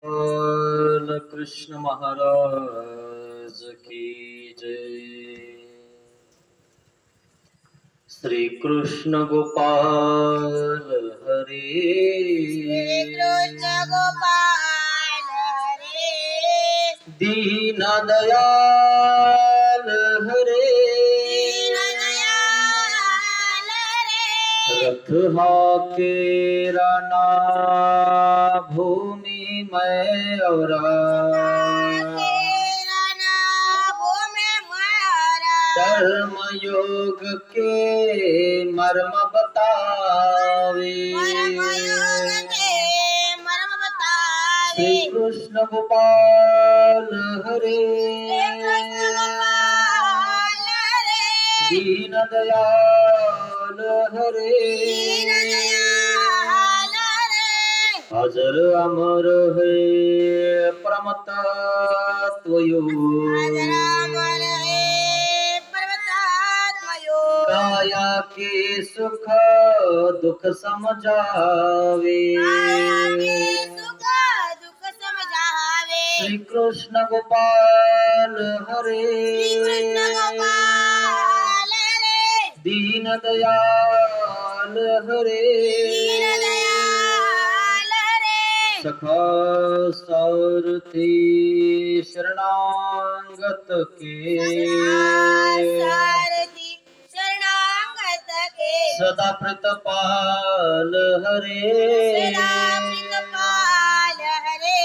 बोल कृष्ण महाराज की जय। श्री कृष्ण गोपाल हरे, कृष्ण गोपाल हरे, दीन दयाल हरे, दीन दयाल हरे, रथ हाके राना भूमि में और तेरा नाम में मारा, कर्म योग के मर्म बतावे, परम योग के मर्म बतावे। श्री कृष्ण गोपाल हरे, कृष्ण गोपाल हरे, दीन दयाल हरे, दीन दयाल हरे, अजर अमर है परमतत्वयोग, रामन हे पर्वतात्मयो, काया के सुख दुख समझावे, काया के सुख दुख समझावे। श्री कृष्ण गोपाल हरे, श्री कृष्ण गोपाल हरे, दीन दयाल हरे, दीन दयाल हरे, सखा सारथी शरणागत के, सारथी शरणागत के, सदा प्रतिपाल हरे, सदा प्रितपाल हरे,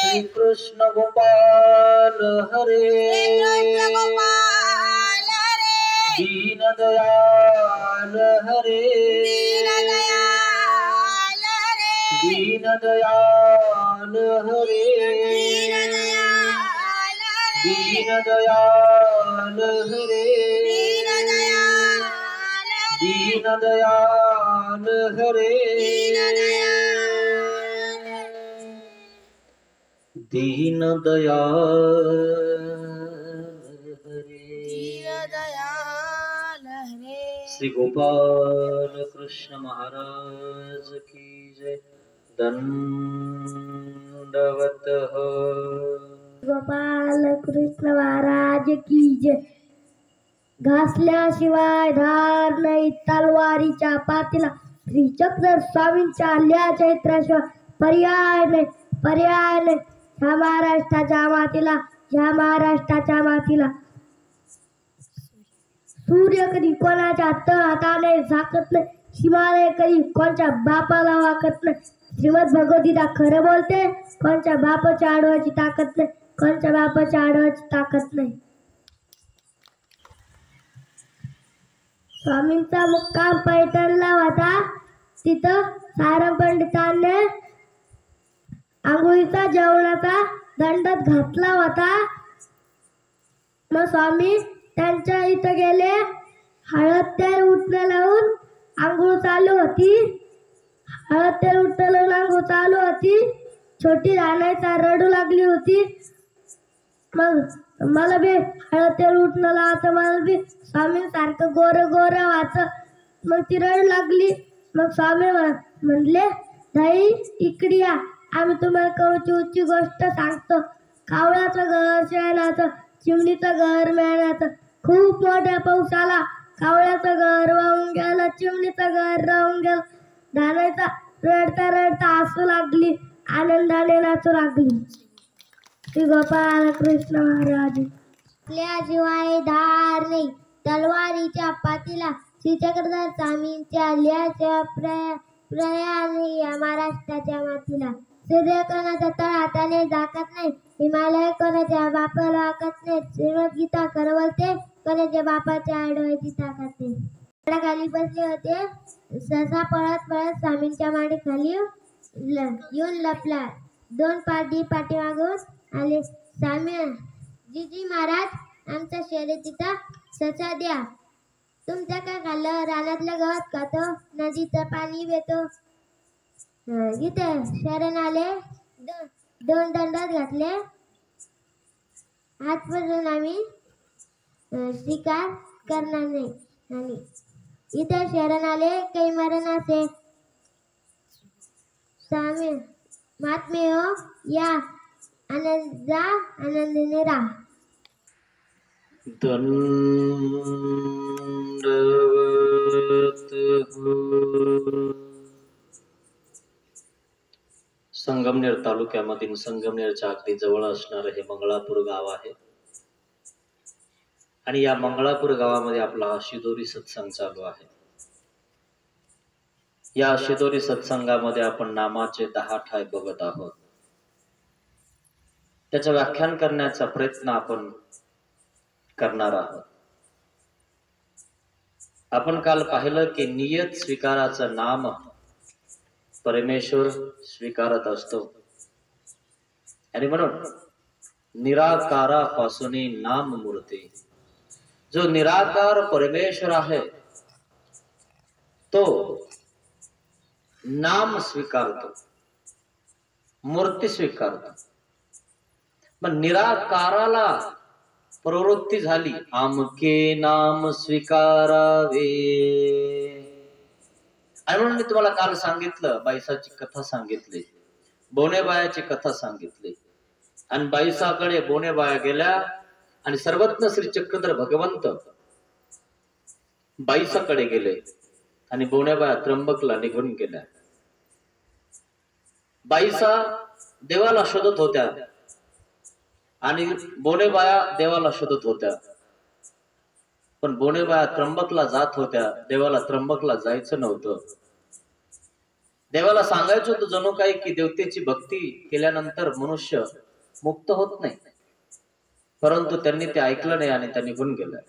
श्री कृष्ण गोपाल हरे, कृष्ण गोपाल हरे, दीन दयाल हरे, दीन दयाल हरे, दीन दयाल हरे, दीन दयाल हरे, दीन दयाल हरे, दीन दयाल हरे, दीन दयाल हरे, दीन दीन दयाल हरे। दयाल हरे। श्री गोपाल कृष्ण महाराज की जय। दंडवत हो। गोपाल कृष्ण महाराज की जय. घासल्याशिवाय धार नाही तलवारीच्या पातीला, श्रीचक्र स्वामींच्या हल्ल्या चैत्राशिवाय पर्याय नाही, पर्याय नाही. ह्या महाराष्ट्राच्या मातीला, ह्या महाराष्ट्राच्या मातीला सूर्य कधी कोणाच्या हाताने झाकत नाही, हिमालय कधी कोणच्या बापाला वाकत नाही. श्रीमद भगवद्गीता खरं बोलते, कोणच्या बापाच्या आडवाची ताकद नाही, कोणच्या बापाच्या आडवाची ताकद नाही. स्वामींचा मुक्काम पैठणला होता. तिथं सारंग पंडितांनी आंघोळीचा जेवणाचा दंडत घातला होता. मग स्वामी त्यांच्या इथं गेले. हळद तेल उठणं लावून आंघोळ चालू होती. हळद तेल उठणं लावून आंघोळ चालू होती. छोटी राणायचा रडू लागली होती. मग मला बी हळद तेल उठणं लावायचं, मला बी स्वामींसारखं गोरं गोरं व्हायचं. मग ती रडू लागली. मग स्वामी म्हणले, ताई इकडे या, आम्ही तुम्हाला कवचीची गोष्ट सांगतो. कावळ्याचं घर शेणाचं, चिमणीचं घर मेणाचं. खूप मोठा पाऊस आला. कावळ्याचं घर वाहून गेलं, चिमणीचं घर राहून गेलं. धानायचा रडता रडता हसू लागली, आनंदाने नाचू लागली. श्री गोपाल कृष्ण महाराज. आपल्याशिवाय धार नाही तलवारीच्या पातीला, श्रीचक्रधर स्वामींच्या हल्ल्याच्या पर्याय नाही या महाराष्ट्राच्या मातीला. सूर्य कोणाच्या तळहाताने झाकत नाही, हिमालय कोणाच्या बापाला वाकत नाही. श्रीमद गीता खरं बोलते, कोणाच्या बापाच्या आडवायची ताकद नाही. झाडाखाली बसले होते. ससा पळत पळत स्वामींच्या मांडी खाली येऊन लपला. दोन पाठी पाठीमागून आले. स्वामी जीजी महाराज, आमच्या शर्यतीचा ससा द्या. तुमच्या काय खाल्लं? रानातलं गवत खातो, नदीचं पाणी पितो. इथे शरण आले. दोन दंडात घातले. आजपासून आम्ही शिकार करणार नाही. आणि इथे शरण आले, काही मरण असे. स्वामी महात्मे हो, या आनंद जा, आनंदीने राहा. दंडवत हो. संगमनेर तालुक्यामधील संगमनेरच्या अगदी जवळ असणारं हे मंगळापूर गाव आहे आणि या मंगळापूर गावामध्ये आपला हा शिदोरी सत्संग चालू आहे. या शिदोरी सत्संगामध्ये आपण नामाचे 10 ठाय बघत आहोत. त्याचं व्याख्यान करण्याचा प्रयत्न आपण करणार आहोत. आपण काल पाहिलं की नियत स्वीकाराचं नाम परमेश्वर स्वीकारत असतो आणि म्हणून निराकारापासून नाम मूर्ती, जो निराकार परमेश्वर आहे तो नाम स्वीकारतो, मूर्ती स्वीकारतो. पण निराकाराला प्रवृत्ती झाली, आमके नाम स्वीकारावे. आणि म्हणून मी तुम्हाला काल सांगितलं, बाईसाची कथा सांगितली, बोनेबायाची कथा सांगितली. आणि बाईसाकडे बोनेबाया गेल्या आणि सर्वज्ञ श्री चक्रधर भगवंत बाईसाकडे गेले आणि बोनेबाया त्र्यंबकला निघून गेल्या. बाईसा देवाला शोधत होत्या आणि बोनेबाया देवाला शोधत होत्या. पण बोनेबाया त्र्यंबकला जात होत्या, देवाला त्र्यंबकला जायचं नव्हतं. देवाला सांगायचं होतं जणू काही की देवतेची भक्ती केल्यानंतर मनुष्य मुक्त होत नाही, परंतु त्यांनी ते ऐकलं नाही आणि त्या निघून गेल्या.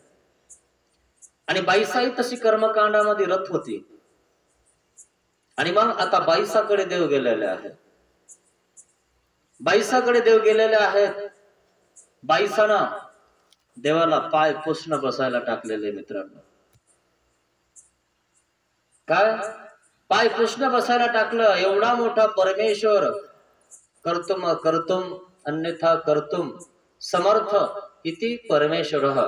आणि बाईसाही तशी कर्मकांडामध्ये रत होती. आणि मग आता बाईसाकडे देव गेलेले आहेत, बाईसाकडे देव गेलेले आहेत. बाईसानं देवाला पाय पुसणं बसायला टाकलेले. मित्रांनो, काय पाय पुसणं बसायला टाकलं. एवढा मोठा परमेश्वर, कर्तुम कर्तुम अन्यथा कर्तुम समर्थ इति परमेश्वर,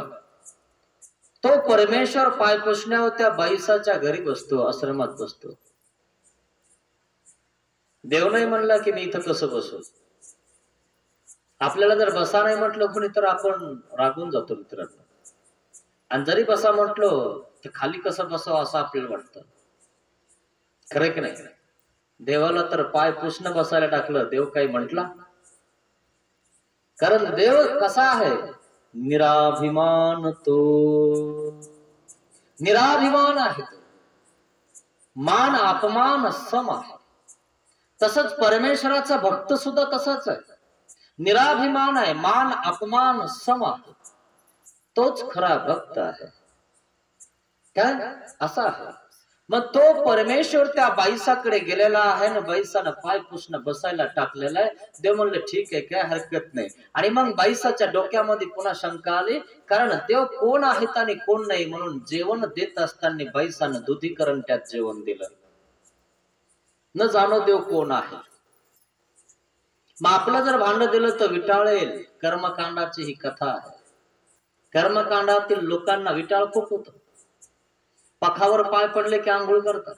तो परमेश्वर पाय पुसण्यावर त्या बाईसाच्या घरी बसतो, आश्रमात बसतो. देव नाही म्हणला की मी इथं कसं बसू. आपल्याला जर बसा नाही म्हटलं कोणी तर आपण रागून जातो मित्रांनो. आणि जरी बसा म्हटलं तर खाली कसं बसावं असं आपल्याला वाटतं. खरं की नाही? देवाला तर पाय पुसणं बसायला टाकलं, देव काही म्हटला? कारण देव कसा आहे? निराभिमान. तो निराभिमान आहे, तो मान अपमान सम आहे. तसंच परमेश्वराचा भक्त सुद्धा तसाच आहे, निराभिमान आहे, मान अपमान सम आहे. तोच खरा भक्त आहे. काय असा आहे? मग तो परमेश्वर त्या बाईसाकडे गेलेला आहे ना, बाईसानं पाय पुसणं बसायला टाकलेला आहे. देव म्हणले ठीक आहे, काय हरकत नाही. आणि मग बाईसाच्या डोक्यामध्ये पुन्हा शंका आली, कारण देव कोण आहेत आणि कोण नाही. म्हणून जेवण देत असताना बाईसानं दुधीकरण त्यात जेवण दिलं, न जाणो देव कोण आहे. मग आपलं जर भांड दिलं तर विटाळेल. कर्मकांडाची ही कथा आहे. कर्मकांडातील लोकांना विटाळ खूप होत. पखावर पाय पडले की आंघोळ करतात.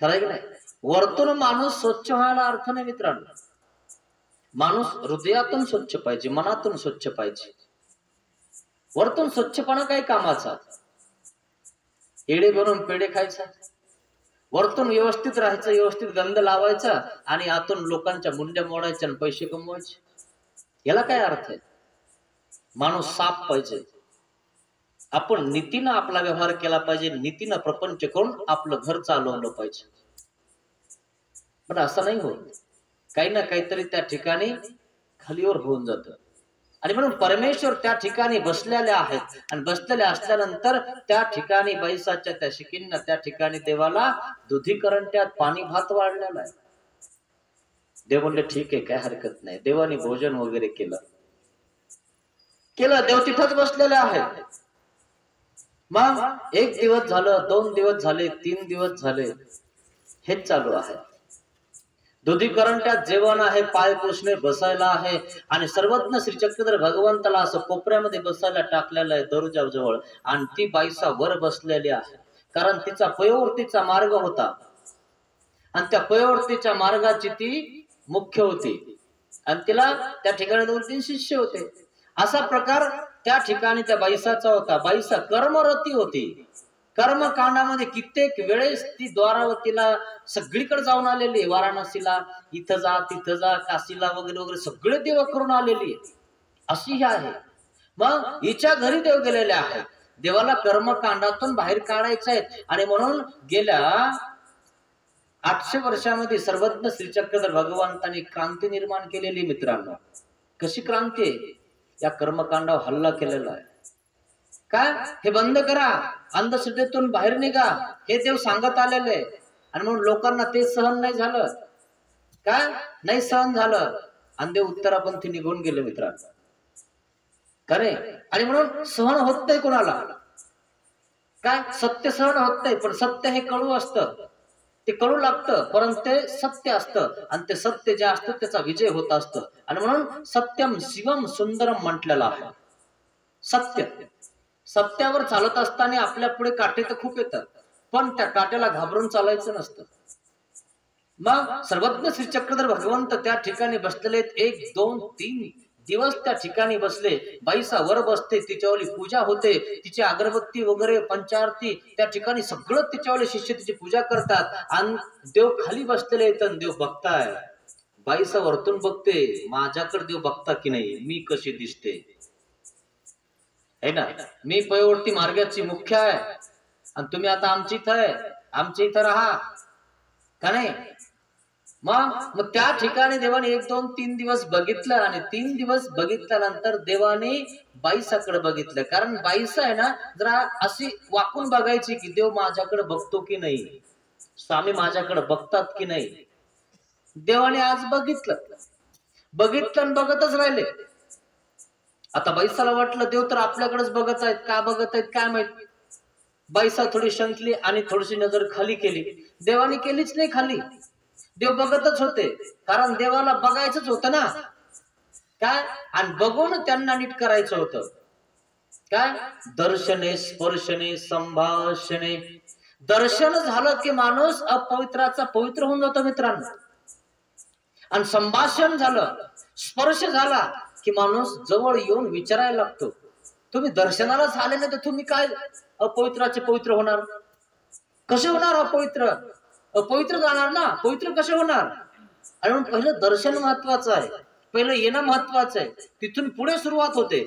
खरं की नाही? वरतून माणूस स्वच्छ व्हायला अर्थ नाही मित्रांनो. माणूस हृदयातून स्वच्छ पाहिजे, मनातून स्वच्छ पाहिजे. वरतून स्वच्छपणा काही कामाचा? एडे भरून पेढे खायचा. वरतून व्यवस्थित राहायचं, व्यवस्थित गंध लावायचा आणि आतून लोकांच्या मुंड्या मोडायच्या आणि पैसे कमवायचे. याला काय अर्थ आहे? माणूस साफ पाहिजे. आपण नीतीनं आपला व्यवहार केला पाहिजे, नीतीनं प्रपंच करून आपलं घर चालवलं पाहिजे. पण असं नाही होत. काही ना काहीतरी त्या ठिकाणी खालीवर होऊन जातं. आणि म्हणून परमेश्वर त्या ठिकाणी बसलेले आहेत. आणि बसलेले असल्यानंतर त्या ठिकाणी बैसाच्या त्या शिकींना त्या ठिकाणी देवाला दुधीकरण, त्यात पाणी भात वाढलेला आहे. देव म्हणले ठीक आहे, काय हरकत नाही. देवाने भोजन वगैरे केलं. देव तिथंच बसलेले आहेत. मग 1 दिवस झालं, 2 दिवस झाले, 3 दिवस झाले, हेच चालू आहे. दुधीकरण त्यात जेवण आहे, पाय पुसणे बसायला आहे. आणि सर्वज्ञ श्री चक्रधर भगवंताला असं कोपऱ्यामध्ये बसायला टाकलेलं आहे दरुजाजवळ. आणि ती बाईसा वर बसलेली आहे, कारण तिचा पयोवृत्तीचा मार्ग होता. आणि त्या पयोवृत्तीच्या मार्गाची ती मुख्य होती आणि तिला त्या ठिकाणी 2-3 शिष्य होते. असा प्रकार त्या ठिकाणी त्या बाईसाचा होता. बाईसा कर्मरती होती. कर्मकांडामध्ये कित्येक वेळेस ती द्वारावतीला सगळीकडे जाऊन आलेली आहे. वाराणसीला इथं जा तिथं जा, काशीला वगैरे वगैरे सगळे देव करून आलेली आहे. अशी ही आहे. मग हिच्या घरी देव गेलेले आहेत. देवाला कर्मकांडातून बाहेर काढायचे आहेत आणि म्हणून गेल्या 800 वर्षामध्ये सर्वज्ञ श्री चक्रधर भगवंतांनी क्रांती निर्माण केलेली. मित्रांनो, कशी क्रांती आहे? या कर्मकांडावर हल्ला केलेला आहे. काय? हे बंद करा, अंधश्रद्धेतून बाहेर निघा, हे देव सांगत आलेले. आणि म्हणून लोकांना ते सहन नाही झालं. काय? नाही सहन झालं आणि देव उत्तरापंथी निघून गेले. मित्रांनो, खरे. आणि म्हणून सहन होत नाही कोणाला. काय? सत्य सहन होत नाही. पण सत्य हे कडू असतं, ते कडू लागतं, परंतु ते सत्य असतं आणि ते सत्य जे असतं त्याचा विजय होत असतं. आणि म्हणून सत्यम शिवम सुंदरम म्हटलेलं आहे. सत्य, सत्यावर चालत असताना आपल्या पुढे काटे तर खूप येतात, पण त्या काट्याला घाबरून चालायचं नसतं. मग सर्वज्ञ श्री चक्रधर भगवंत त्या ठिकाणी बसलेले. 1, 2, 3 दिवस त्या ठिकाणी बसले. बाईसा वर बसते, तिच्यावरली पूजा होते, तिची अगरबत्ती वगैरे पंचारती त्या ठिकाणी सगळं तिच्यावरले शिष्य तिची पूजा करतात. आणि देव खाली बसलेले आहेत. देव बघताय. बाईसा वरतून बघते, माझ्याकडे देव बघता की नाही, मी कशी दिसते है ना. मी पयोवृत्ती मार्गाची मुख्य आहे आणि तुम्ही आता आमची इथं आहे, आमच्या इथं राहा का नाही. मग त्या ठिकाणी देवाने 1, 2, 3 दिवस बघितलं आणि 3 दिवस बघितल्यानंतर देवाने बाईसाकडे बघितलं. कारण बाईसा आहे ना जरा अशी वाकून बघायची की देव माझ्याकडे बघतो की नाही, स्वामी माझ्याकडे बघतात की नाही. देवाने आज बघितलं आणि बघतच राहिले. आता बाईसाला वाटलं देव तर आपल्याकडेच बघत आहेत, का बघत आहेत काय माहित. बाईसा थोडी शंकली आणि थोडीशी नजर खाली केली. देवाने केलीच नाही खाली, देव बघतच होते. कारण देवाला बघायचंच होतं ना. काय? आणि बघून त्यांना नीट करायचं होतं. काय? दर्शने स्पर्शने संभाषणे. दर्शन झालं की माणूस अपवित्राचा पवित्र होऊन जातो. मित्रांनो, आणि संभाषण झालं, स्पर्श झाला की माणूस जवळ येऊन विचारायला लागतो. तुम्ही दर्शनाला झाले नाही तर तुम्ही काय अपवित्राचे पवित्र होणार? कसे होणार अपवित्र? अपवित्र जाणार ना, पवित्र कसे होणार? आणि म्हणून पहिलं दर्शन महत्वाचं आहे, पहिलं येणं महत्वाचं आहे, तिथून पुढे सुरुवात होते.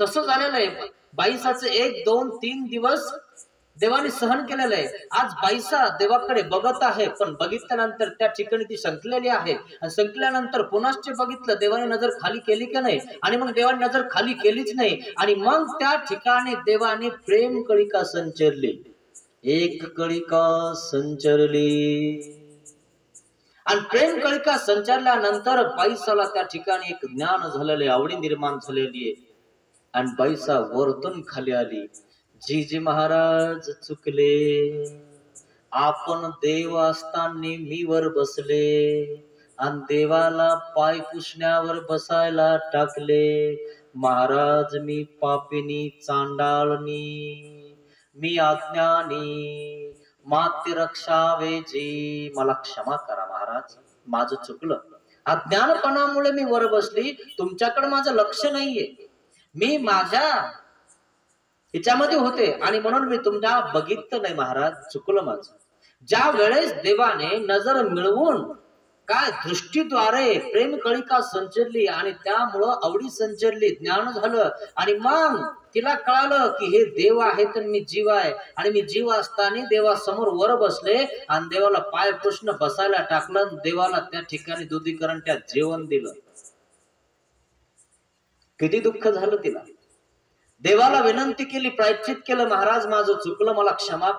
तसं झालेलं आहे. बाईसाचे 1, 2, 3 दिवस देवाने सहन केलेलं आहे. आज बाईसा देवाकडे बघत आहे, पण बघितल्यानंतर त्या ठिकाणी ती संकलेली आहे. आणि संकल्यानंतर पुनश्च बघितलं, देवाने नजर खाली केली की नाही. आणि मग देवाने नजर खाली केलीच नाही. आणि मग त्या ठिकाणी देवाने प्रेम कळिका संचरली. 1 कळिका संचरली आणि प्रेम कळिका संचारल्यानंतर बाईसाला त्या ठिकाणी एक ज्ञान झालेले, आवडी निर्माण झालेली आहे. आणि बाईसा वरतून खाली आली. जी महाराज चुकले, आपण देव असताना मी वर बसले आणि देवाला पाय पुसण्यावर बसायला टाकले. महाराज मी पापिनी चांडाळनी, मी अज्ञानी, माती रक्षावे जी, मला क्षमा करा महाराज, माझं चुकलं. अज्ञानपणामुळे मी वर बसली, तुमच्याकडे माझं लक्ष नाहीये, मी माझ्या हिच्यामध्ये होते आणि म्हणून मी तुमच्या बघितलं नाही महाराज, चुकलं माझं. ज्या वेळेस देवाने नजर मिळवून काय दृष्टीद्वारे प्रेम कळिका संचरली आणि त्यामुळं आवडी संचरली, ज्ञान झालं. आणि मग तिला कळालं की हे देव आहे तर मी जीव आहे. आणि मी जीव असताना देवासमोर वर बसले आणि देवाला पाय पुसणं बसायला टाकलं. देवाला त्या ठिकाणी दुधीकरण त्यात जेवण दिलं. किती दुःख झालं तिला. देवाला विनंती केली, प्रायश्चित केलं, महाराज माझं चुकलं, मला क्षमा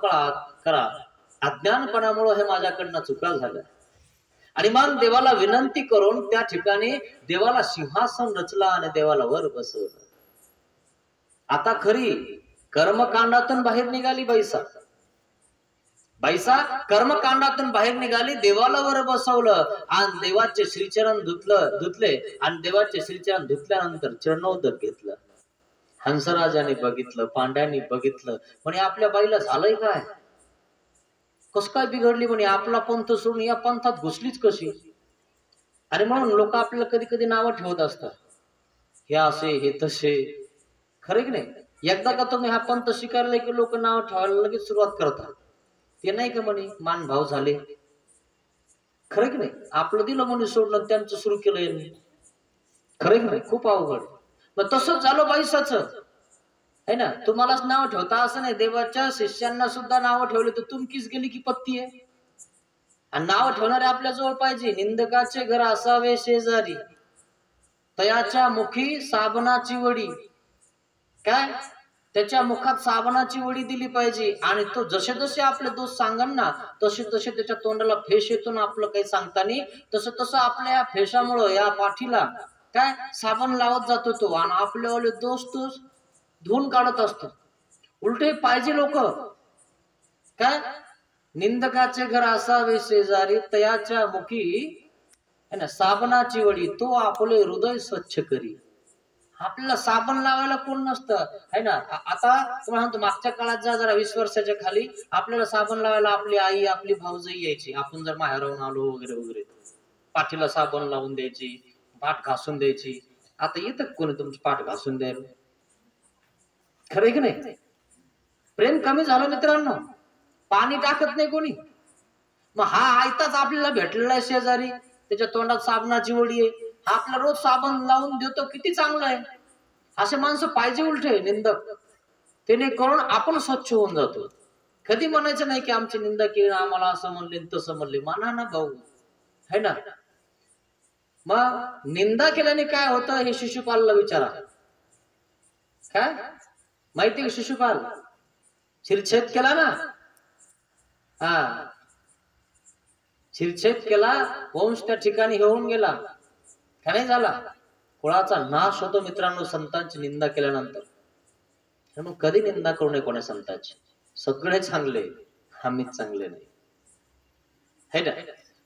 करा, अज्ञानपणामुळे हे माझ्याकडनं चुका झाल्या. आणि मग देवाला विनंती करून त्या ठिकाणी देवाला सिंहासन रचला आणि देवाला वर बसवलं. आता खरी कर्मकांडातून बाहेर निघाली बाईसा. कर्मकांडातून बाहेर निघाली, देवाला वर बसवलं आणि देवाचे श्रीचरण धुतले आणि देवाचे श्रीचरण धुतल्यानंतर चरणोदक घेतलं. हंसराजाने बघितलं, पांड्याने बघितलं, म्हणे आपल्या बाईला झालंय काय? कस काय बिघडली म्हणे, आपला पंथ सोडून या पंथात घुसलीच कशी? आणि म्हणून लोक आपल्याला कधी कधी नावं ठेवत असतात, हे असे हे तसे. खरे की नाही? एकदा का तुम्ही हा पंथ स्वीकारले की लोक नाव ठेवायला लगेच सुरुवात करतात. ते नाही का म्हणे मान भाव झाले. खरे की नाही? आपलं दिलं म्हणून सोडलं, त्यांचं सुरू केलं यांनी. खरे की नाही? खूप अवघड. मग तसंच झालं बाईसाचं, है ना? तुम्हालाच नाव ठेवता असं नाही, देवाच्या शिष्यांना सुद्धा नावं ठेवली तर तुमकीच गेली की पत्ती आहे. आणि नाव ठेवणारे आपल्या जवळ पाहिजे. निंदकाचे घर असावे शेजारी, तयाच्या मुखी साबणाची वडी. काय? त्याच्या मुखात साबणाची वडी दिली पाहिजे. आणि तो जसे जसे आपले दोष सांगन ना, तसे तसे त्याच्या तोंडाला फेस येतो ना, आपलं काही सांगतानी तसं तसं आपल्या या फेशामुळं, या पाठीला काय साबण लावत जातो तो, आणि आपल्यावाले दोष तो धुवून काढत असतो. उलटे पाहिजे लोक काय, निंदकाचे घर असावे शेजारी, तयाच्या मुखी है ना साबणाची वडी, तो आपले हृदय स्वच्छ करी. आपल्याला साबण लावायला कोण नसतं, है ना? आता तुम्हाला म्हणतो, मागच्या काळात जरा 20 वर्षाच्या खाली आपल्याला साबण लावायला आपली आई, आपली भाऊजाई यायची. आपण जर माहेरावरून आलो वगैरे वगैरे, पाठीला साबण लावून द्यायची, पाठ घासून द्यायची. आता येतं कोणी तुमची पाठ घासून द्यायला? खरं की नाही? प्रेम कमी झालं मित्रांनो, पाणी टाकत नाही कोणी. मग हा आयताच आपल्याला भेटलेला आहे शेजारी, त्याच्या तोंडात साबणाची वडी आहे, हा आपला रोज साबण लावून देतो, किती चांगलं आहे. असे माणसं पाहिजे उलटे निंदक, त्याने करून आपण स्वच्छ होऊन जातो. कधी म्हणायचं नाही की आमची निंदा केली, आम्हाला असं म्हणले तसं म्हणले. माना ना भाऊ, है ना? मग निंदा केल्याने काय होतं हे शिशुपालला विचारा. काय माहिती का? शिशुपाल शिरछेद केला ना, हा शिरछेद केला, वंश त्या ठिकाणी होऊन गेला, का नाही झाला? कुळाचा नाश होतो मित्रांनो संतांची निंदा केल्यानंतर. मग कधी निंदा करू नये कोणा संतांची. सगळे चांगले, आम्हीच चांगले नाही, है ना?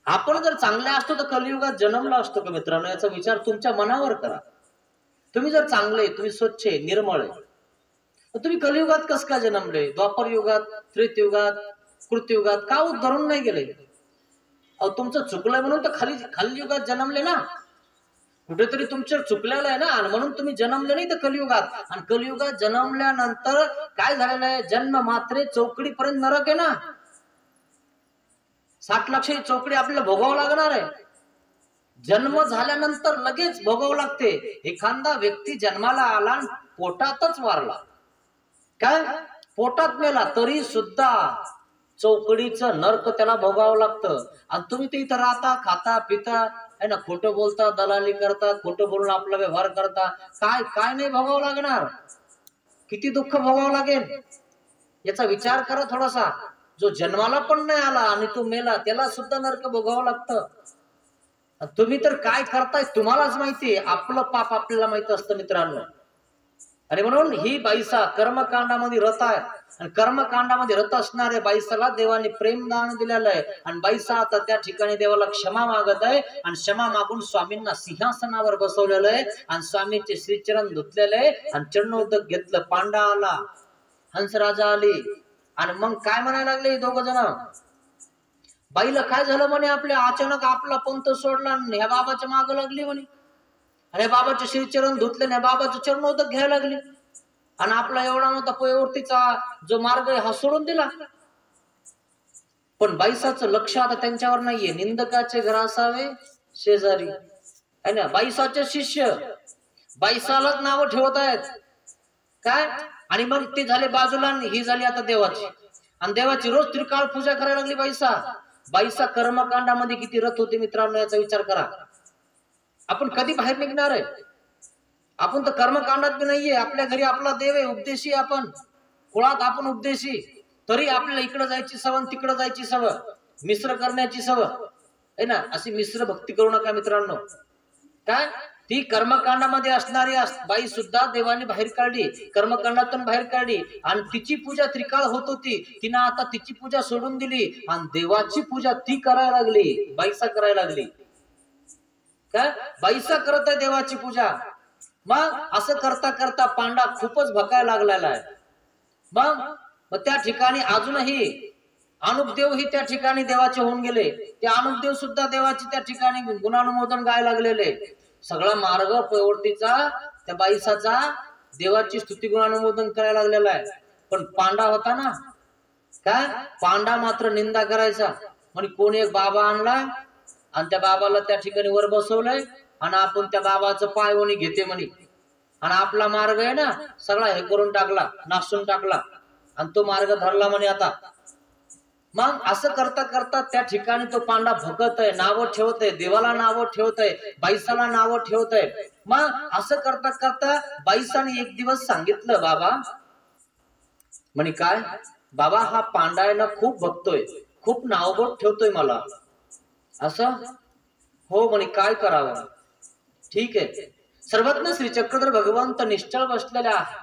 आपण जर चांगले असतो तर कलियुगात जन्मला असतो का मित्रांनो? याचा विचार तुमच्या मनावर करा. तुम्ही जर चांगले, तुम्ही स्वच्छ आहे, निर्मळ आहे, तुम्ही कलियुगात कस का जन्मले? द्वापर युगात, त्रेतयुगात, कृतयुगात का उद्धरून नाही गेले? अहो तुमचं चुकलंय म्हणून तर खाली युगात जन्मले ना. कुठेतरी तुमचं चुकलेलं आहे ना, आणि म्हणून तुम्ही जन्मले नाही तर कलियुगात. आणि कलियुगात जन्मल्यानंतर काय झालेलं आहे? जन्म मात्रे चौकडीपर्यंत नरक आहे ना. 60 लाख चौकडी आपल्याला भोगावं लागणार आहे. जन्म झाल्यानंतर लगेच भोगावं लागते. एखादा व्यक्ती जन्माला आला आणि पोटातच वारला, काय पोटात मेला, तरी सुद्धा चौकडीचं नरक त्याला भोगावं लागतं. आणि तुम्ही ते इथं राहता, खाता पिता, है ना, खोटं बोलता, दलाली करता, खोटं बोलून आपला व्यवहार करता, काय काय नाही भोगावं लागणार? किती दुःख भोगावं लागेल याचा विचार करा थोडासा. जो जन्माला पण नाही आला आणि तो मेला, त्याला सुद्धा नरक भोगावं लागतं. तुम्ही तर काय करताय तुम्हालाच माहितीये, आपलं पाप आपल्याला माहित असतं मित्रांनो. आणि म्हणून ही बाईसा कर्मकांडामध्ये रत आहे, आणि कर्मकांडामध्ये रत असणाऱ्या बाईसाला देवाने प्रेमदान दिलेलं आहे. आणि बाईसा आता त्या ठिकाणी देवाला क्षमा मागत आहे, आणि क्षमा मागून स्वामींना सिंहासनावर बसवलेलं आहे, आणि स्वामींचे श्रीचरण धुतलेले आहे, आणि चरणोदक घेतलं. पांडा आला, हंसराजा आले, आणि मग काय म्हणायला लागले दोघ जण? बाईला काय झालं म्हणे? आपल्या अचानक आपला पंथ सोडला आणि ह्या बाबाच्या माग लागली म्हणे. अरे बाबाचे श्रीचरण धुतले, ह्या बाबाचे चरणोदक घ्यायला लागले, आणि आपला एवढा मोठा पयवृत्तीचा जो मार्ग आहे हा सोडून दिला. पण बाईसाचं लक्ष आता त्यांच्यावर नाहीये. निंदकाचे घर असावे शेजारी, है ना? बाईसाचे शिष्य बाईसालाच नाव ठेवत आहेत, काय? आणि मग ते झाले बाजूला, ही झाली आता देवाची, आणि देवाची रोज त्रिकाळ पूजा करायला लागली बाईसा. बाईसा कर्मकांडामध्ये किती रत होते मित्रांनो, याचा विचार करा. आपण कधी बाहेर निघणार आहे? आपण तर कर्मकांडात बी नाहीये. आपल्या घरी आपला देव आहे, उपदेशी. आपण कुळात आपण उपदेशी, तरी आपल्याला इकडे जायची सवय, तिकडे जायची सवय, मिश्र करण्याची सवय, है ना? अशी मिश्र भक्ती करू नका मित्रांनो. काय ती कर्मकांडामध्ये असणारी बाई सुद्धा देवाने बाहेर काढली, कर्मकांडातून बाहेर काढली, आणि तिची पूजा त्रिकाळ होत होती. तिनं आता तिची पूजा सोडून दिली, आणि देवाची पूजा ती करायला लागली, बाईसा करायला लागली. काय बाईसा करत आहे देवाची पूजा. मग असं करता करता पांडा खूपच भकायला लागलेला आहे. मग त्या ठिकाणी अजूनही अनुपदेव ही त्या ठिकाणी देवाचे होऊन गेले. ते अनुपदेव सुद्धा देवाचे त्या ठिकाणी गुणानुमोदन गायला लागलेले. सगळा मार्ग प्रवृत्तीचा त्या बाईसाचा देवाची स्तुती गुणानुमोदन करायला लागलेला आहे. पण पांडा होता ना, काय पांडा मात्र निंदा करायचा. म्हणजे कोणी एक बाबा आणला आणि त्या बाबाला त्या ठिकाणी वर बसवलंय आणि आपण त्या बाबाचं पाय वणी घेते म्हणे, आणि आपला मार्ग आहे ना सगळा हे करून टाकला, नासून टाकला, आणि तो मार्ग धरला म्हणे आता. मग असं करता करता त्या ठिकाणी तो पांडा भगत आहे, नावं ठेवत आहे, देवाला नावं ठेवत आहे, बाईसाला नावं ठेवत आहे. मग असं करता करता बाईसाने एक दिवस सांगितलं, बाबा म्हणे काय, बाबा हा पांडा आहे ना खूप भक्तोय, खूप नावबोट ठेवतोय मला. असं हो म्हणे, काय करावं. ठीक आहे, सर्वज्ञ श्री चक्रधर भगवंत निश्चळ बसलेले आहे,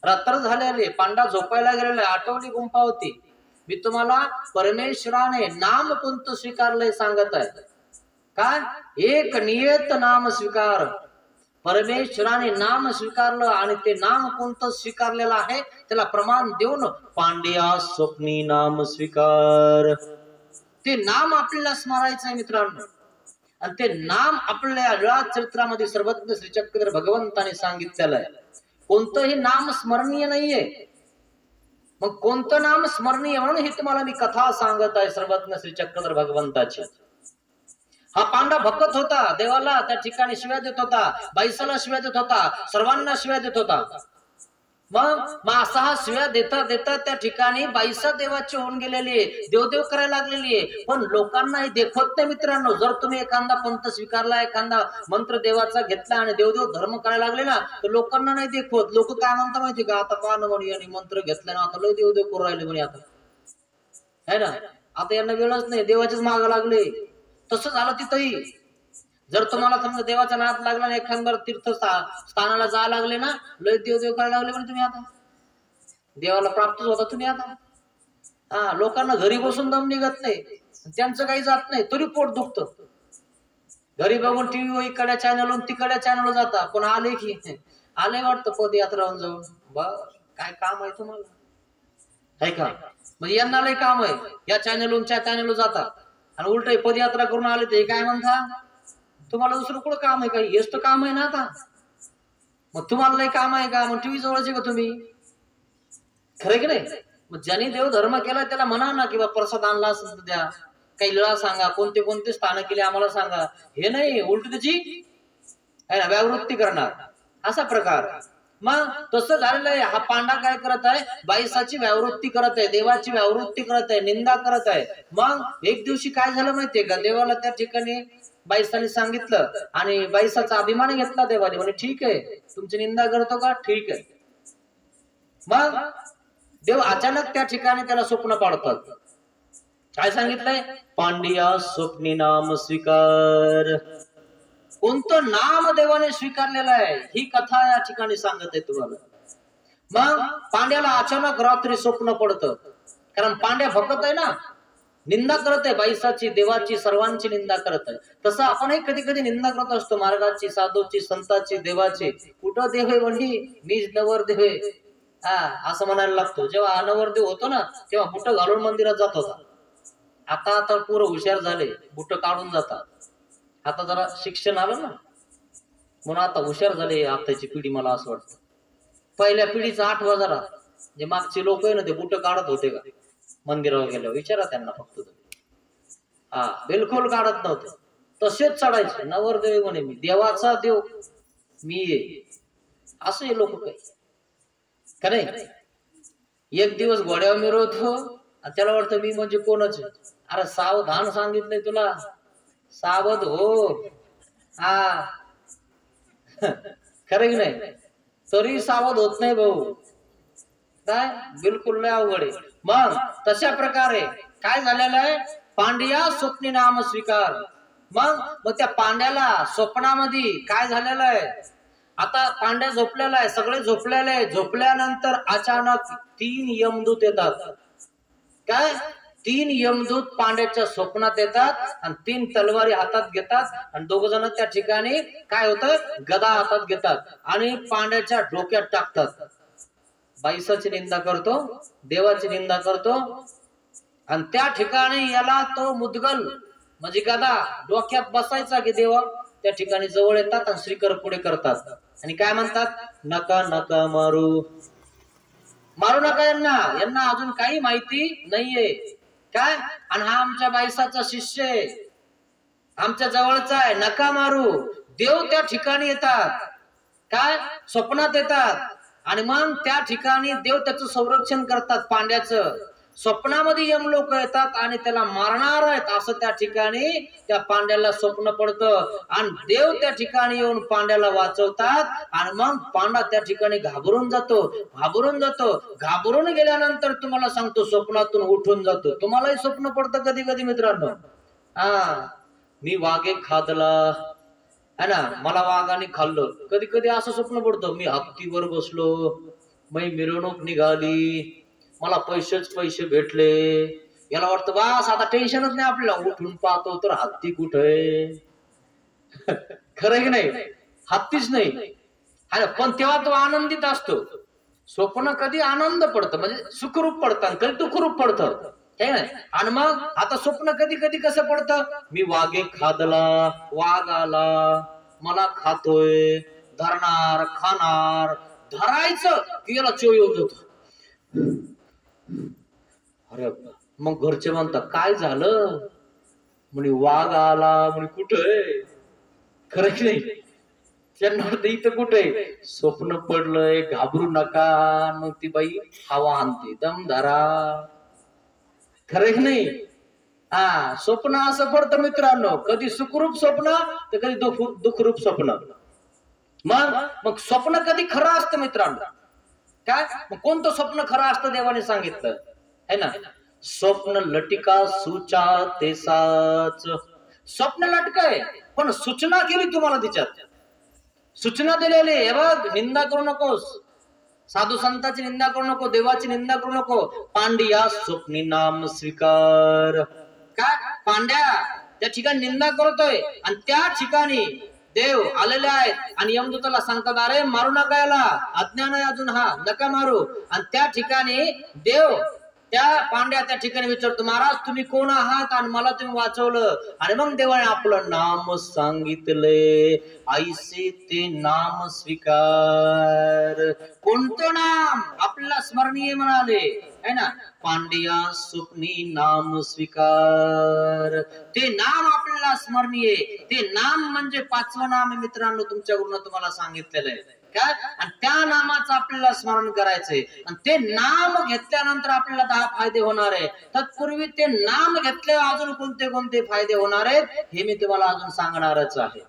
रात्र झालेले, पांडा झोपायला गेलेला, आठवली गुंफा होती. मी तुम्हाला परमेश्वराने नाम कोणतं स्वीकारलंय सांगत आहे. काय, एक नियत नाम स्वीकार. परमेश्वराने नाम स्वीकारलं आणि ते नाम कोणतं स्वीकारलेलं आहे त्याला प्रमाण देऊन, पांड्या स्वप्नी नाम स्वीकार. ते नाम आपल्याला स्मरायचं आहे मित्रांनो, आणि ते नाम आपल्या लीळा चरित्रामध्ये सर्वज्ञ श्री चक्रधर भगवंताने सांगितलेलं आहे. कोणतंही नाम स्मरणीय नाहीये. मग कोणतं नाम स्मरणीय, म्हणून ही तुम्हाला मी कथा सांगत आहे सर्वज्ञ श्री चक्रधर भगवंताची. हा पांडा भक्त होता, देवाला त्या ठिकाणी शिव्या देत होता, बाईसाला शिव्या देत होता, सर्वांना शिव्या देत होता. मग असा हा शिव्या देता देता त्या ठिकाणी बाईसा देवाची होऊन गेलेली आहे, देवदेव करायला लागलेली आहे. पण लोकांना हे देखवत नाही मित्रांनो. जर तुम्ही एखादा पंथ स्वीकारला, एखादा मंत्र देवाचा घेतला आणि देवदेव धर्म करायला लागले ना, तर लोकांना नाही देखवत. लोक काय म्हणता माहिती का, आता का म्हणे यांनी मंत्र घेतला ना, आता लय देवदेव करू राहिले म्हणे, आता है ना, आता यांना वेळच नाही, देवाचेच माग लागले. तसं झालं तिथंही. जर तुम्हाला समजा देवाचा नाद लागला आणि एखाद्या तीर्थ स्थानाला जायला लागले ना, लय देवदेव करायला लागले म्हणजे तुम्ही आता देवाला प्राप्तच होता तुम्ही आता. हा, लोकांना घरी बसून दम निघत नाही, त्यांचं काही जात नाही, तरी पोट दुखत. घरी बघून टीव्ही इकडच्या चॅनलवरून तिकडच्या चॅनलवर जाता, पण आले की आले वाटतं पदयात्रावरून जाऊन. काय काम आहे तुम्हाला, आहे का? म्हणजे यांना लय काम आहे, या चॅनलवरून त्या चॅनलवर जातात आणि उलट पदयात्रा करून आले ते काय म्हणता, तुम्हाला दुसरं कुठं काम आहे का, हेच तर काम आहे ना आता. मग तुम्हाला लय काम आहे का, मग टीव्ही जवळचे का तुम्ही, खरं की नाही? मग ज्यांनी देव धर्म केला त्याला म्हणा ना, किंवा प्रसाद आणला असेल तर द्या, काही लीळा सांगा, कोणते कोणते स्थान केले आम्हाला सांगा. हे नाही, उलट त्याची आहे ना व्यावृत्ती करणार, असा प्रकार. मग तसं झालेलं आहे. हा पांडा काय करत आहे, बाईसाची व्यावृत्ती करत आहे, देवाची व्यावृत्ती करत आहे, निंदा करत आहे. मग एक दिवशी काय झालं माहितीये का, देवाला त्या ठिकाणी बाईसाने सांगितलं आणि बाईसाचा अभिमान घेतला देवाने. म्हणे ठीक आहे, तुमची निंदा करतो का, ठीक आहे. मग देव अचानक त्या ठिकाणी त्याला स्वप्न पाडतात. काय सांगितलंय, पांड्या स्वप्नी नाम स्वीकार. कोणतं नाम देवाने स्वीकारलेलं आहे ही कथा या ठिकाणी सांगत आहे तुम्हाला. मग पांड्याला अचानक रात्री स्वप्न पडतं, कारण पांड्या भक्त आहे ना, निंदा करत आहे बाईसाची, देवाची, सर्वांची निंदा करत आहे. तसं आपणही कधी कधी निंदा करत असतो, मार्गाची, साधूची, संताची, देवाची. कुठं देव आहे म्हणजे मीच नवरदेव आहे, असं म्हणायला लागतो. जेव्हा अनवरदेव होतो ना तेव्हा बुट घालून मंदिरात जात होता. आता पूर्ण हुशार झाले, बुट काढून जातात. आता जरा शिक्षण आलं ना, म्हणून आता हुशार झाले आताची पिढी. मला असं वाटतं पहिल्या पिढीचा आठवा जरा, जे मागचे लोक आहे ना ते बुट काढत होते का मंदिरावर गेल्यावर, विचारा त्यांना फक्त तुम्ही. बिलकुल काढत नव्हते, तसेच चढायचे. नवरदेव म्हणे मी, देवाचा देव मी आहे, असं हे लोक काही का नाही. एक दिवस घोड्यावर मिरवतो आणि त्याला वाटतं मी म्हणजे कोणच. अरे सावधान सांगितलंय तुला, सावध हो. खरं की नाही, तरी सावध होत नाही भाऊ, काय बिलकुल लय अवघड आहे. मग तशा प्रकारे काय झालेलं आहे, पांड्या स्वप्नी नाम स्वीकार. मग त्या पांड्याला स्वप्नामध्ये काय झालेलं आहे, आता पांड्या झोपलेला आहे, सगळे झोपलेले आहे. झोपल्यानंतर अचानक 3 यमदूत येतात. काय, 3 यमदूत पांड्याच्या स्वप्नात येतात आणि 3 तलवारी हातात घेतात आणि 2 जण त्या ठिकाणी काय होतं, गदा हातात घेतात आणि पांड्याच्या डोक्यात टाकतात. बाईसाची निंदा करतो, देवाची निंदा करतो आणि त्या ठिकाणी याला तो मुदगल म्हणजे गदा डोक्यात बसायचा की देवा, त्या ठिकाणी जवळ येतात आणि श्रीकर पुढे करतात आणि काय म्हणतात, नका नका मारू, मारू नका यांना, यांना अजून काही माहिती नाहीये काय, आणि हा आमच्या बाईसाचा शिष्य आहे, आमच्या जवळचा आहे, नका मारू. देव त्या ठिकाणी येतात, काय स्वप्नात येतात आणि मग त्या ठिकाणी देव त्याचं संरक्षण करतात पांड्याचं. स्वप्नामध्ये यम लोक येतात आणि त्याला मारणार आहेत असं त्या ठिकाणी त्या पांड्याला स्वप्न पडतं आणि देव त्या ठिकाणी येऊन पांड्याला वाचवतात आणि मग पांडा त्या ठिकाणी घाबरून जातो, घाबरून जातो. घाबरून गेल्यानंतर तुम्हाला सांगतो स्वप्नातून उठून जातो. तुम्हालाही स्वप्न पडतं कधी कधी मित्रांनो, मी वाघे खादला है ना, मला वाघाने खाल्लं. कधी कधी असं स्वप्न पडतं, मी हत्तीवर बसलो, मी मिरवणूक निघाली, मला पैसेच पैसे भेटले. याला वाटतं वास आता टेन्शनच नाही आपल्याला, उठून पाहतो तर हत्ती कुठे. खरं की नाही, हत्तीच नाही. पण तेव्हा तो आनंदित असतो. स्वप्न कधी आनंद पडतं म्हणजे सुखरूप पडतं, कधी दुःखरूप पडतं, हे नाही. आणि मग आता स्वप्न कधी कधी कसं पडतं, मी वाघे खादला, वाघ आला, मला खातोय, धरणार, खाणार, धरायचं की याला चोय येऊन जातो. अरे मग घरचे म्हणतात काय झालं, म्हणे वाघ आला, म्हणे कुठे. खरं की नाही, त्यांना इथं कुठे स्वप्न पडलंय, घाबरू नका. मग ती बाई हवा आणते, दम धरा. खरं की नाही, स्वप्न असं पडतं मित्रांनो, कधी सुखरूप स्वप्न तर कधी दुःखरूप स्वप्न. मग स्वप्न कधी खरं असतं मित्रांनो, काय मग कोणतं स्वप्न खरं असतं देवाने सांगितलं है ना, स्वप्न लटिका सुचा ते साच. स्वप्न लटकय पण सूचना केली तुम्हाला, तिच्यात सूचना दिलेली. हे बघ, निंदा करू नकोस, साधू संतांची निंदा करू नको, देवाची निंदा करू नको. पांड्या स्वप्नी नाम स्वीकार. काय पांड्या त्या ठिकाणी निंदा करतोय आणि त्या ठिकाणी देव आलेले आहेत आणि यमदूताला सांगतात, अरे मारू नका याला, अज्ञान आहे अजून, हा नका मारू. आणि त्या ठिकाणी देव त्या पांड्या त्या ठिकाणी विचारतो, महाराज तुम्ही कोण आहात आणि मला तुम्ही वाचवलं. आणि मग देवाने आपलं नाम सांगितले, ऐसे ते नाम स्वीकार. कोणतं नाम आपल्याला स्मरणीय म्हणाले है ना, पांड्या स्वप्नी नाम स्वीकार. ते नाम आपल्याला स्मरणीय, ते नाम म्हणजे 5वं नाम आहे मित्रांनो, तुमच्याकडून तुम्हाला सांगितलेलं आहे काय. आणि त्या नामाचं आपल्याला स्मरण करायचंय आणि ते नाम घेतल्यानंतर आपल्याला 10 फायदे होणार आहे. तत्पूर्वी ते नाम घेतले अजून कोणते कोणते फायदे होणार आहेत हे मी तुम्हाला अजून सांगणारच आहे.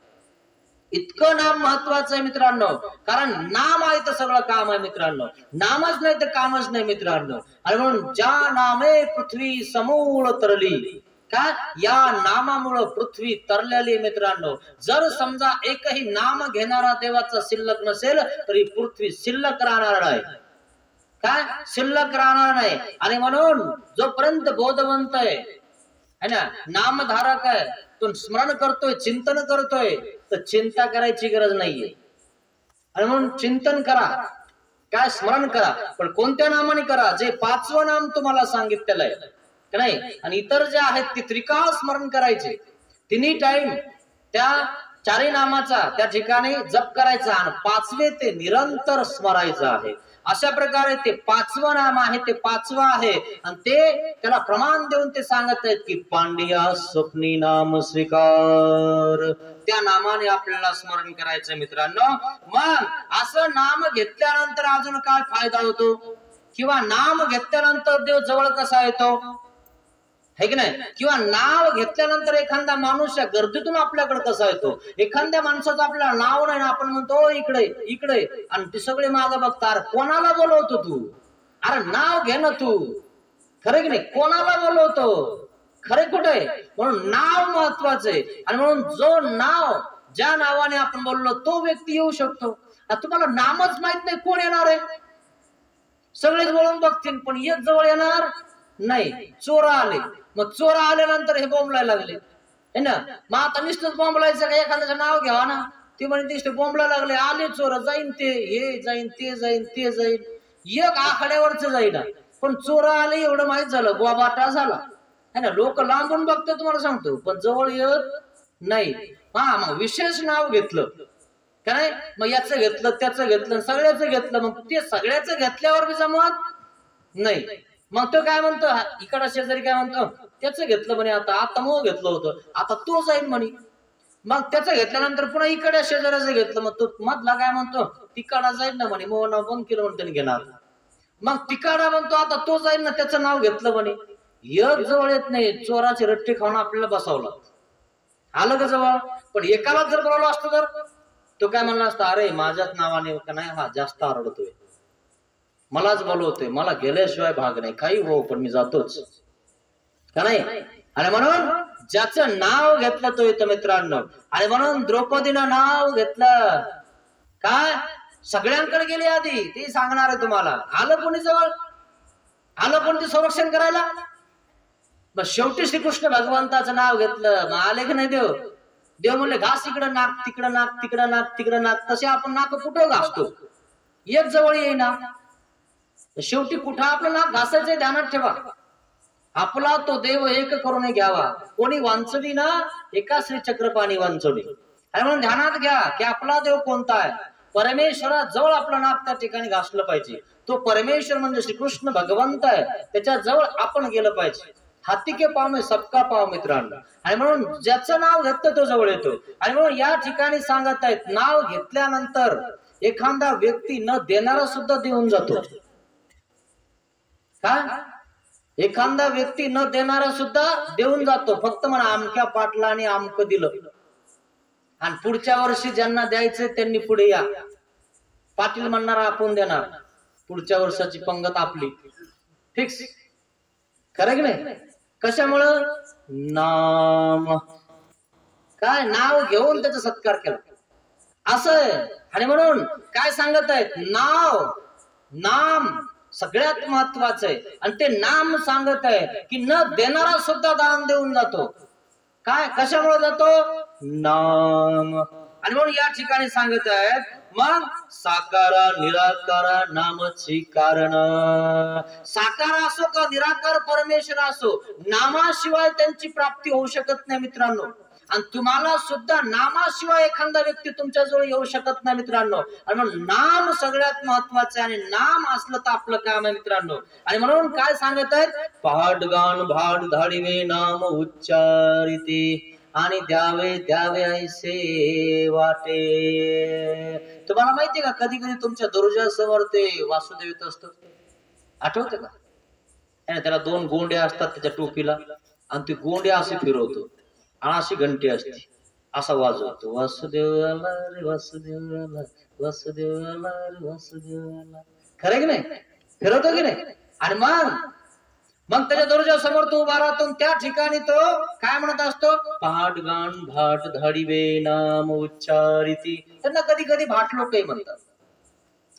इतकं नाम महत्वाचं आहे मित्रांनो, कारण नाम आहे तर सगळं काम आहे मित्रांनो, नामच नाही तर कामच नाही मित्रांनो. आणि म्हणून ज्या नामे पृथ्वी समूळ तरली, काय या नामामुळं पृथ्वी तरलेली मित्रांनो. जर समजा एकही नाम घेणारा देवाचा शिल्लक नसेल तरी पृथ्वी शिल्लक राहणार नाही, काय शिल्लक राहणार नाही. आणि म्हणून जोपर्यंत बोधवंत आहे ना, नामधारक आहे, तो स्मरण करतोय, चिंतन करतोय, तर चिंता करायची गरज नाहीये. आणि म्हणून चिंतन करा, काय स्मरण करा, पण कोणत्या नामाने करा, जे 5वं नाम तुम्हाला सांगितलेलं आहे का नाही. आणि इतर जे आहेत ते त्रिकाळ स्मरण करायचे, तिन्ही टाइम त्या 4 नामाचा त्या ठिकाणी जप करायचा आणि 5वे ते निरंतर स्मरायचं आहे. अशा प्रकारे ते 5वं नाम आहे, ते 5वं आहे आणि ते त्याला प्रमाण देऊन ते सांगत आहेत की पांड्या स्वप्नी नाम स्वीकार. त्या नामाने आपल्याला स्मरण करायचं मित्रांनो. मग असं नाम घेतल्यानंतर अजून काय फायदा होतो, किंवा नाम घेतल्यानंतर देव जवळ कसा येतो है की नाही, किंवा नाव घेतल्यानंतर एखादा माणूस या गर्दीतून आपल्याकडे कसा येतो. एखाद्या माणसाचं आपल्याला नाव नाही ना, आपण म्हणतो इकडे इकडे आणि ते सगळे मागं बघतात, कोणाला बोलवतो तू, अरे नाव घे ना तू. खरं की नाही, कोणाला बोलवतो, खरे कुठे. म्हणून नाव महत्वाचं आहे. आणि म्हणून जो नाव ज्या नावाने आपण बोललो तो व्यक्ती येऊ शकतो. तुम्हाला नामच माहित नाही कोण येणार आहे, सगळेच बोलून बघतील पण एक जवळ येणार नाही. चोर आले, मग चोर आल्यानंतर हे बोंबलायला लागले है ना. मग आता नुसतंच बोंबलायचं का, एखाद्याचं नाव घ्यावा ना. ते म्हणजे नुसते बोंबलायला लागले, आले चोर, जाईन ते, हे जाईन ते जाईन ते जाईन, एक आखाड्यावरच जाईना. पण चोर आले एवढं माहित झालं, गोबाटा झाला. है ना. लोक लांबून बघतो तुम्हाला सांगतो, पण जवळ येत नाही. हा, मग विशेष नाव घेतलं काय, मग याचं घेतलं त्याचं घेतलं सगळ्याचं घेतलं, मग ते सगळ्याचं घेतल्यावर बी जमत नाही. मग तो काय म्हणतो, इकडा शेजारी काय म्हणतो, त्याचं घेतलं म्हणे, आता मग घेतलं होतं, आता तो जाईल म्हणे. मग त्याचं घेतल्यानंतर पुन्हा इकडे शेजाऱ्याचं घेतलं, मग तो मधला काय म्हणतो, तिकडा जाईल ना म्हणे, मग नाव बंद केलं म्हणून घेणार. मग तिकडा म्हणतो आता तो जाईल ना, त्याचं नाव घेतलं म्हणे. एक जवळ येत नाही, चोराचे रट्टे खाऊन आपल्याला बसावलं. आलं का जवळ, पण एकाला जर बोलावलं असतं तर तो काय म्हणला असता, अरे माझ्याच नावाने का नाही, हा जास्त आरडतोय, मलाच बोलवतोय, मला गेल्याशिवाय भाग नाही, काही हो पण मी जातोच का नाही. आणि म्हणून ज्याचं नाव घेतलं तो येतो मित्रांनो. आणि म्हणून द्रौपदीनं नाव घेतलं काय, सगळ्यांकडे गेली आधी, ती सांगणार आहे तुम्हाला. आलं कोणी जवळ, आलं कोणी संरक्षण करायला. मग शेवटी श्रीकृष्ण भगवंताचं नाव घेतलं, मग आले की नाही देव. देव म्हणले घास इकडं नाक, तिकडं नाक, तिकडं नाक, तिकडं नाक. तसे आपण नाक कुठं घासतो, एक जवळ येईना. शेवटी कुठं आपलं नाक घासायचं ध्यानात ठेवा. आपला तो देव एक करून घ्यावा. कोणी वांचवी ना, एका श्री चक्रपाणी वांचवी. आणि म्हणून ध्यानात घ्या की आपला देव कोणता आहे. परमेश्वरा जवळ आपलं नाक त्या ठिकाणी घासलं पाहिजे. तो परमेश्वर म्हणजे श्रीकृष्ण भगवंत आहे, त्याच्या जवळ आपण गेलं पाहिजे. हाती के पाव में सबका पाव मित्रांनो. आणि म्हणून ज्याचं नाव घेतलं तो जवळ येतो. आणि म्हणून या ठिकाणी सांगत आहेत, नाव घेतल्यानंतर एखादा व्यक्ती न देणारा सुद्धा देऊन जातो. काय, एखादा व्यक्ती न देणारा सुद्धा देऊन जातो. फक्त म्हणा आमक्या पाटलाने आमक दिलं, आणि पुढच्या वर्षी ज्यांना द्यायचं त्यांनी पुढे या. पाटील म्हणणारा आपण देणार, पुढच्या वर्षाची पंगत आपली फिक्स. खरं की नाही. कशामुळं, नाम, काय नाव घेऊन त्याचा सत्कार केला असं आहे. आणि म्हणून काय सांगत आहेत, नाव, नाम सगळ्यात महत्वाचं आहे. आणि ते नाम सांगत आहे की न देणारा सुद्धा दान देऊन जातो. काय, कशामुळे जातो, नाम. आणि म्हणून या ठिकाणी सांगत आहेत, मग साकारा निराकारा नामची कारण. साकार असो का निराकार परमेश्वर असो, नामाशिवाय त्यांची प्राप्ती होऊ शकत नाही मित्रांनो. आणि तुम्हाला सुद्धा नामाशिवाय एखादा व्यक्ती तुमच्या जवळ येऊ शकत नाही मित्रांनो. आणि म्हणून नाम सगळ्यात महत्वाचं आहे, आणि नाम असलं तर आपलं काम आहे मित्रांनो. आणि म्हणून काय सांगत आहेत, पहाट गान भाट धाडिवे नाम उच्चारिते, आणि द्यावे द्यावे ऐसे वाटे. तुम्हाला माहितीये का, कधी कधी तुमच्या दरवाजासमोर ते वासुदेव येत असतो, आठवते का. त्याला दोन गोंड्या असतात त्याच्या टोपीला, आणि ती गोंड्या अशी फिरवतो, आणि अशी घंटी असते, असा वाजवतो, वासुदेव आला रे वासुदेव आला, वासुदेव आला रे वासुदेव आला. खरं की नाही, फिरवतो की नाही. आणि मग त्याच्या दरवाजा समोर तो उभा राहतो, त्या ठिकाणी तो काय म्हणत असतो, पहाट गान भाट धाडिवे नाम उच्चारिती. त्यांना कधी कधी भाट लोकही म्हणतात,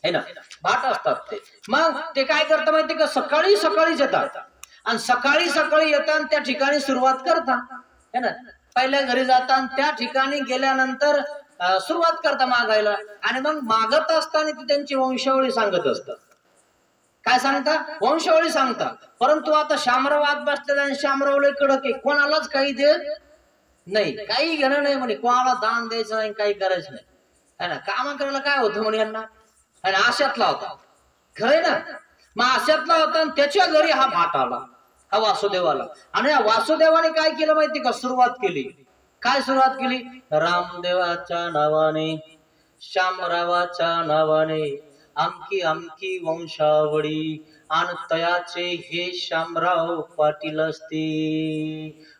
है ना, भाट असतात ते. मग ते काय करतात माहिती का, सकाळी सकाळीच येतात, आणि सकाळी सकाळी येतात त्या ठिकाणी सुरुवात करतात, है ना. पहिल्या घरी जातात, त्या ठिकाणी गेल्यानंतर सुरुवात करता मागायला. आणि मग मागत असताना ते त्यांची वंशावळी सांगत असतात. काय सांगता, वंशावळी सांगता. परंतु आता शामराव आत बसलेला, आणि शामराव लय कडक आहे, कोणालाच काही देत नाही, काही घेणं नाही म्हणे, कोणाला दान द्यायचं नाही, काही करायचं नाही, है ना. काम करायला काय होतं म्हणे यांना, आणि आशातला होता, खरंय ना. मग आशातला होता, आणि त्याच्या घरी हा भाट आला, हा वासुदेव आला. आणि या वासुदेवाने काय केलं माहिती का, सुरुवात केली. काय सुरुवात केली, रामदेवाच्या नावाने, शामरावाच्या नावाने आमकी आमकी वंशावळी, आणि तयाचे हे शामराव पाटील असते.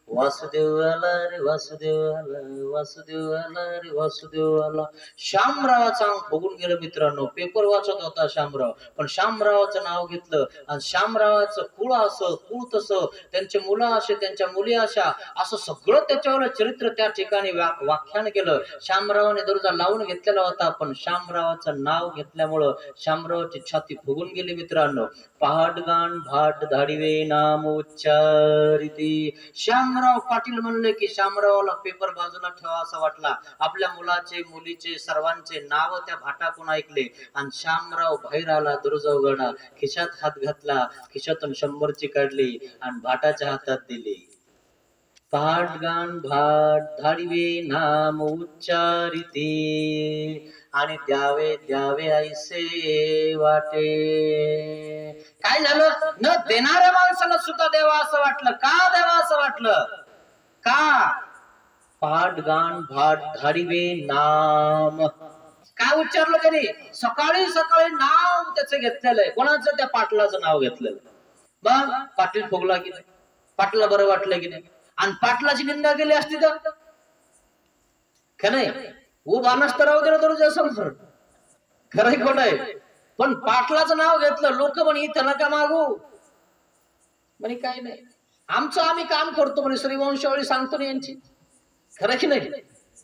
वासुदेव आला रे वासुदेव आला, वासुदेव आला रे वासुदेव आला. शामरावाचा अंग फुगून गेलं मित्रांनो. पेपर वाचत होता शामराव, पण शामरावाचं नाव घेतलं, आणि शामरावाचं कुळ असं कुळ तसं, त्यांचे मुलं असे त्यांच्या मुली अशा, असं सगळं त्याच्यावर चरित्र त्या ठिकाणी व्याख्यान केलं. शामरावाने दरवाजा लावून घेतलेला होता, पण शामरावाचं नाव घेतल्यामुळं शामरावाची छाती फुगून गेली मित्रांनो. पहाटगाण भाट धाडिवे नाम उच्चारिती. श्यामराव पाटील म्हणले की श्यामरावला पेपर बाजूला ठेवा असं वाटला. आपल्या मुलाचे मुलीचे सर्वांचे नाव त्या भाटातून ऐकले आणि श्यामराव बाहेर आला. दुर्ज उघडा, खिशात हात घातला, खिशातून 100ची काढली आणि भाटाच्या हातात दिली. पहाटगाण भाट धाडिवे नाम उच्चारिती आणि द्यावे द्यावे ऐसे वाटे. काय झालं? न देणाऱ्या माणसाला सुद्धा देवा असं वाटलं. का देवा असं वाटलं? का? पहाटगाण भाट धाडिवे नाम. काय उच्चारलं त्यांनी? सकाळी सकाळी नाव त्याचं घेतलेलं आहे. कोणाचं? त्या पाटलाचं नाव घेतलेलं. मग पाटील फुगला की नाही? पाटला बरं वाटलं की नाही? आणि पाटलाची निंदा केली असती तर खरंय उभा नसतं राहू दे तुझ्या समोर. खरंय खोट आहे? पण पाटलाचं नाव घेतलं. लोक म्हणे इथं नका मागू म्हणे. काय नाही, आमचं आम्ही काम करतो म्हणे. श्री वंशावळी सांगतो ना यांची. खरं की नाही?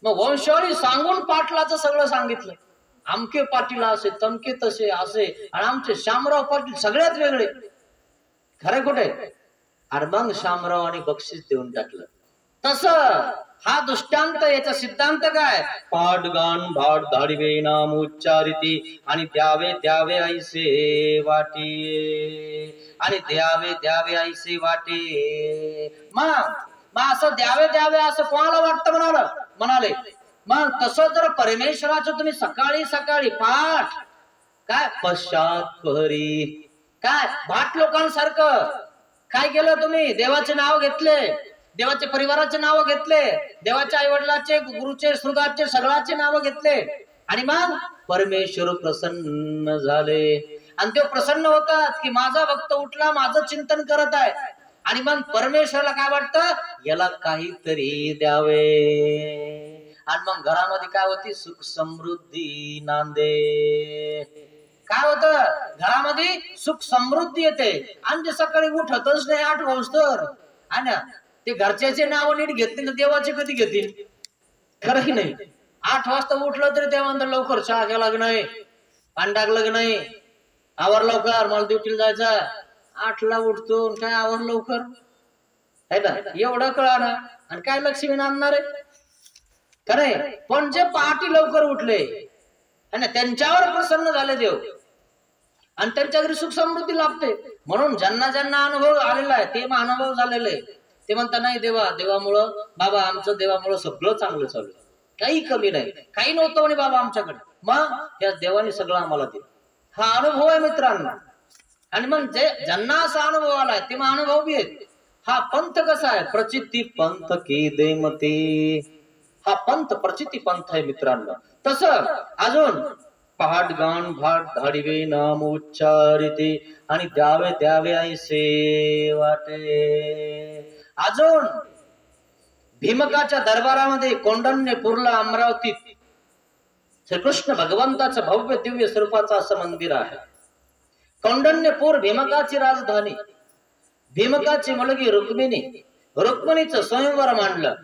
मग वंशावळी सांगून पाटलाचं सगळं सांगितलं. आमके पाटील असे, तमके तसे असे, आणि आमचे श्यामराव पाटील सगळ्यात वेगळे. खरंय खोट आहे? आणि मग श्यामरावांनी बक्षीस देऊन टाकलं. तस हा दृष्टांत, याचा सिद्धांत काय? पहाटगाण भाट धाडिवे नाम उच्चारिती आणि द्यावे द्यावे ऐसे वाटे. आणि द्यावे द्यावे ऐसे वाटे. मग असं द्यावे द्यावे असं कोणाला वाटतं म्हणाले. मग तसं जर परमेश्वराचं तुम्ही सकाळी सकाळी पाठ काय पश्चात पहरी काय भाट लोकांसारखं काय केलं तुम्ही? देवाचे नाव घेतले, देवाच्या परिवाराचे नाव घेतले, देवाच्या आई वडिलाचे, गुरुचे, श्रुताचे, सगळ्याचे नाव घेतले. आणि मग परमेश्वर प्रसन्न झाले. आणि ते प्रसन्न होतात की माझा भक्त उठला, माझं चिंतन करत आहे. आणि मग परमेश्वराला काय वाटतं? याला काहीतरी द्यावे. आणि मग घरामध्ये काय होती? सुख समृद्धी नांदे. काय होत? घरामध्ये सुख समृद्धी येते. आणि जे सकाळी उठतच नाही 8 वाजता, आणि ते घरच्याचे नाव नीट घेतले तर देवाचे कधी घेतील? खरं की नाही? 8 वाजता उठलं तरी तेव्हा लवकर चहा केला की नाही, पाणी टाकलं की नाही, आवर लवकर मला ड्युटीला जायचं. 8ला उठतो, काय आवर लवकर आहे ना? एवढं कळा ना. आणि काय लक्ष्मी आणणार आहे? खरंय. पण जे पहाटे लवकर उठले आणि त्यांच्यावर प्रसन्न झाले देव, आणि त्यांच्या घरी सुख समृद्धी लाभते. म्हणून ज्यांना ज्यांना अनुभव आलेला आहे ते अनुभव झालेले, ते म्हणतात नाही देवामुळं बाबा, आमचं देवामुळं सगळं चांगलं चालू, काही कमी नाही, काही नव्हतं म्हणे बाबा आमच्याकडे. मग त्या देवाने सगळं आम्हाला दिलं. हा अनुभव आहे मित्रांनो. आणि मग जे ज्यांना असा अनुभव आलाय ते मग अनुभव बी आहेत. हा पंथ कसा आहे? प्रचिती पंथ की देमते. हा पंथ प्रचिती पंथ आहे मित्रांनो. तस अजून पहाटगाण भाट धाडिवे नाम उच्चारिते आणि द्यावे द्यावे ऐसे वाटे. अजून भीमकाच्या दरबारामध्ये कौंडण्यपूरला अमरावतीत श्रीकृष्ण भगवंताचं भव्य दिव्य स्वरूपाचं असं मंदिर आहे. कौंडण्यपूर भीमकाची राजधानी. भीमकाची मुलगी रुक्मिणी, रुक्मिणीचं स्वयंवर मांडलं,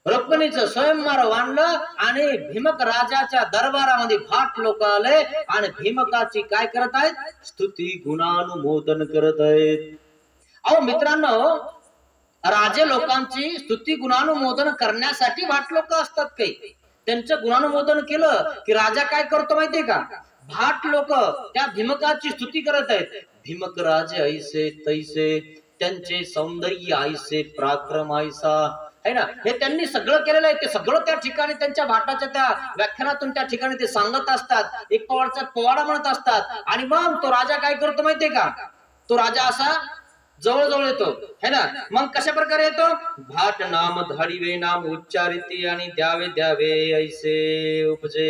रुक्मिणीचं स्वयंवर मांडलं. आणि भीमक राजाच्या दरबारामध्ये भाट लोक आले आणि भीमकाची काय करत आहेत? स्तुती गुणानुमोदन करत आहेत. अहो मित्रांनो, राजे लोकांची स्तुती गुणानुमोदन करण्यासाठी भाट लोक असतात. काही त्यांचं गुणानुमोदन केलं की राजा काय करतो माहितीये का? भाट लोक त्या भीमकाची स्तुती करत आहेत. भीमक राजे ऐसे तैसे, त्यांचे सौंदर्य ऐसे पराक्रम ऐसा, है ना? हे त्यांनी सगळं केलेलं आहे. ते सगळं त्या ठिकाणी त्यांच्या भाटाच्या त्या व्याख्यानातून त्या ठिकाणी ते सांगत असतात. एक पवाडचा पोवाडा म्हणत असतात. आणि मग तो राजा काय करतो माहितीये का? तो राजा असा जवळ येतो, है ना? मग कशा प्रकारे येतो? भाट नाम धाडिवे नाम उच्चारिती आणि द्यावे द्यावे ऐसे उपजे.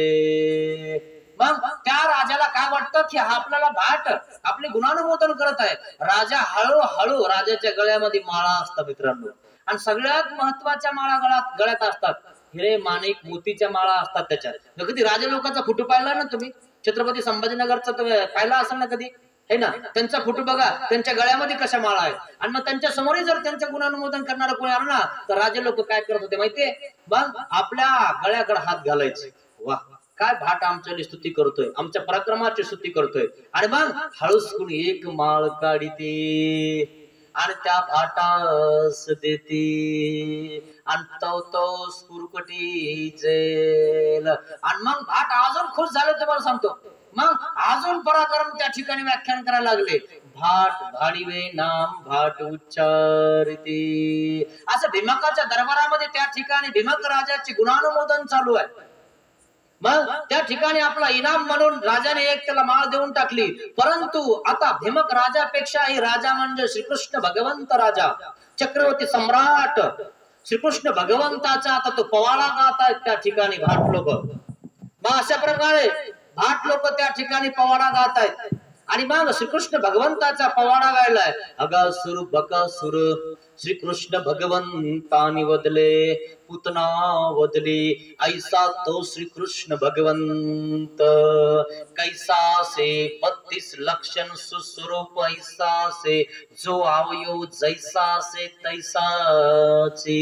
मग त्या राजाला काय वाटतं की हा आपल्याला भाट आपले गुणानुमोदन करत आहे. राजा हळूहळू, राजाच्या गळ्यामध्ये माळा असतात मित्रांनो, आणि सगळ्यात महत्वाच्या माळा गळ्यात असतात. हिरे माणिक मोतीच्या माळा असतात त्याच्यात. कधी राजा लोकांचा फोटो पाहिला ना तुम्ही? छत्रपती संभाजीनगरचा पाहिला असेल ना कधी, है ना? त्यांचा फोटो बघा, त्यांच्या गळ्यामध्ये कशा माळा आहेत. आणि मग त्यांच्या समोरही जर त्यांचं गुणानुमोदन करणारं कोणी आलं ना, तर राजे लोक काय करत होते माहितीये? मग आपल्या गळ्याकडे हात घालायचे. वा, काय भाट आमच्या स्तुती करतोय, आमच्या पराक्रमाची स्तुती करतोय. आणि मग हळूच कुणी एक माळ काढीते आणि त्या भाटास देते आणि तो स्फुरकटी जेल. आणि मग भाट अजून खुश झाले तुम्हाला सांगतो. मग अजून पराक्रम त्या ठिकाणी व्याख्यान करायला लागले. भाट भाडिवे नाम भाट उच्चारिते. असं भीमकाच्या दरबारामध्ये त्या ठिकाणी भीमक राजाचे गुणानुमोदन चालू आहे. मग त्या ठिकाणी आपला इनाम म्हणून राजाने एक त्याला माळ देऊन टाकली. परंतु आता भीमक राजापेक्षाही राजा म्हणजे श्रीकृष्ण भगवंत राजा, चक्रवर्ती सम्राट श्रीकृष्ण भगवंताचा आता तो पवाडा गात आहेत त्या ठिकाणी भाट लोक. मग अशा प्रकारे भाट लोक त्या ठिकाणी पवाडा गात आहेत. आणि मग श्रीकृष्ण भगवंताचा पवाडा गायलाय. अगासुर बकासुर श्रीकृष्ण भगवंतानी वदले, पुतना वदली, ऐसा तो श्रीकृष्ण भगवंत. कैसा से 32 लक्षण सुस्वरूप ऐसा से, जो आवयो जैसा से तैसाची.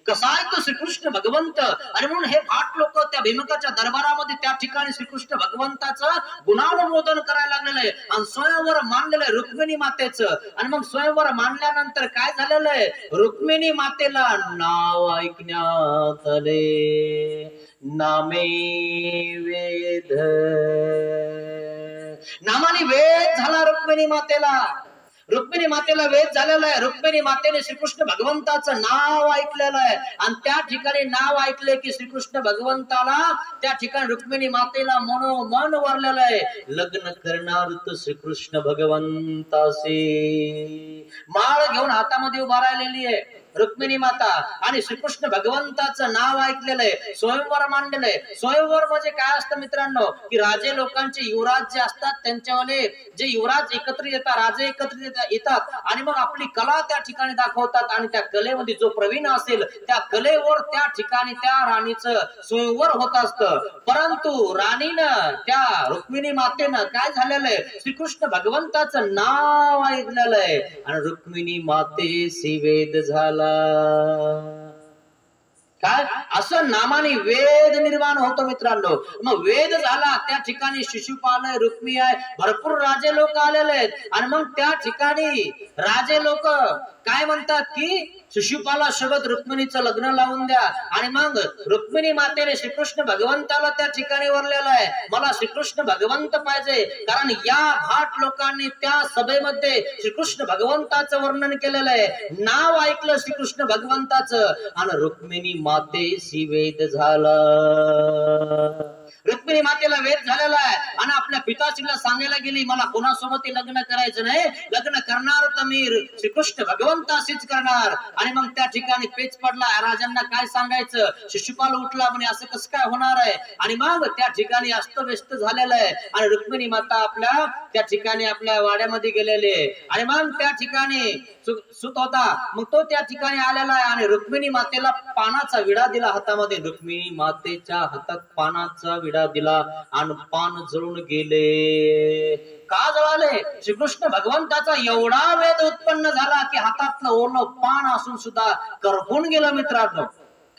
कसा आहे तो श्रीकृष्ण भगवंत. आणि म्हणून हे भाट लोक त्या भीमकाच्या दरबारामध्ये त्या ठिकाणी श्रीकृष्ण भगवंताचं गुणानुमोदन करायला लागलेलं आहे. आणि स्वयंवर मांडलेलं आहे रुक्मिणी मातेचं. आणि मग स्वयंवर मांडल्यानंतर काय झालेलं आहे, रुक्मिणी मातेला नाव ऐकण्यात आले. नामे वेद, नामाने वेद झाला रुक्मिणी मातेला. रुक्मिणी मातेला वेद झालेला आहे. रुक्मिणी मातेने श्रीकृष्ण भगवंताचं नाव ऐकलेलं आहे. आणि त्या ठिकाणी नाव ऐकले की श्रीकृष्ण भगवंताला त्या ठिकाणी रुक्मिणी मातेला मनोमन वरलेलं आहे. लग्न करणार तो श्रीकृष्ण भगवंताशी. माळ घेऊन हातामध्ये उभा राहिलेली आहे रुक्मिणी माता. आणि श्रीकृष्ण भगवंताचं नाव ऐकलेलं आहे. स्वयंवर मांडलेलं आहे. स्वयंवर म्हणजे काय असतं मित्रांनो, की राजे लोकांचे युवराज जे असतात त्यांच्यावाले जे युवराज एकत्रित येतात, राजे एकत्रित येतात आणि मग आपली कला त्या ठिकाणी दाखवतात. आणि त्या कलेमध्ये जो प्रवीण असेल त्या कलेवर त्या ठिकाणी त्या राणीचं स्वयंवर होत असतं. परंतु राणीनं त्या रुक्मिणी मातेनं काय झालेलं आहे, श्रीकृष्ण भगवंताचं नाव ऐकलेलं आहे आणि रुक्मिणी मातेशी वेद झाला. काय असं नामाने वेद निर्माण होतो मित्रांनो. मग वेद झाला त्या ठिकाणी शिशुपाल आहे, रुक्मी आहे, भरपूर राजे लोक आलेले आहेत. आणि मग त्या ठिकाणी राजे लोक काय म्हणतात की शिशुपाला सोबत रुक्मिणीचं लग्न लावून द्या. आणि मग रुक्मिणी मातेने श्रीकृष्ण भगवंताला त्या ठिकाणी वरलेलं आहे, मला श्रीकृष्ण भगवंत पाहिजे. कारण या भाट लोकांनी त्या सभेमध्ये श्रीकृष्ण भगवंताचं वर्णन केलेलं आहे, नाव ऐकलं श्रीकृष्ण भगवंताचं आणि रुक्मिणी मातेशी वेद झाला. रुक्मिणी मातेला वेद झालेला आहे आणि आपल्या पिताश्रीला सांगायला गेली, मला कोणासोबत लग्न करायचं नाही, लग्न करणार तर मी श्रीकृष्ण भगवंताशीच करणार. आणि मग त्या ठिकाणी पेच पडला. राजांना काय सांगायचं, शिशुपाल उठला म्हणे असं कसं काय होणार आहे. आणि मग त्या ठिकाणी अस्तव्यस्त झालेलं आहे. आणि रुक्मिणी माता आपल्या त्या ठिकाणी आपल्या वाड्यामध्ये गेलेले आहे. आणि मग त्या ठिकाणी सुत होता, मग तो त्या ठिकाणी आलेला आहे आणि रुक्मिणी मातेला पानाचा विडा दिला हातामध्ये. रुक्मिणी मातेच्या हातात पानाचा विडा दिला आणि पान जळून गेले. का जळाले, श्रीकृष्ण भगवंताचा एवढा वेद उत्पन्न झाला की हातातलं ओलं पान असून सुद्धा करपून गेलं मित्रांनो.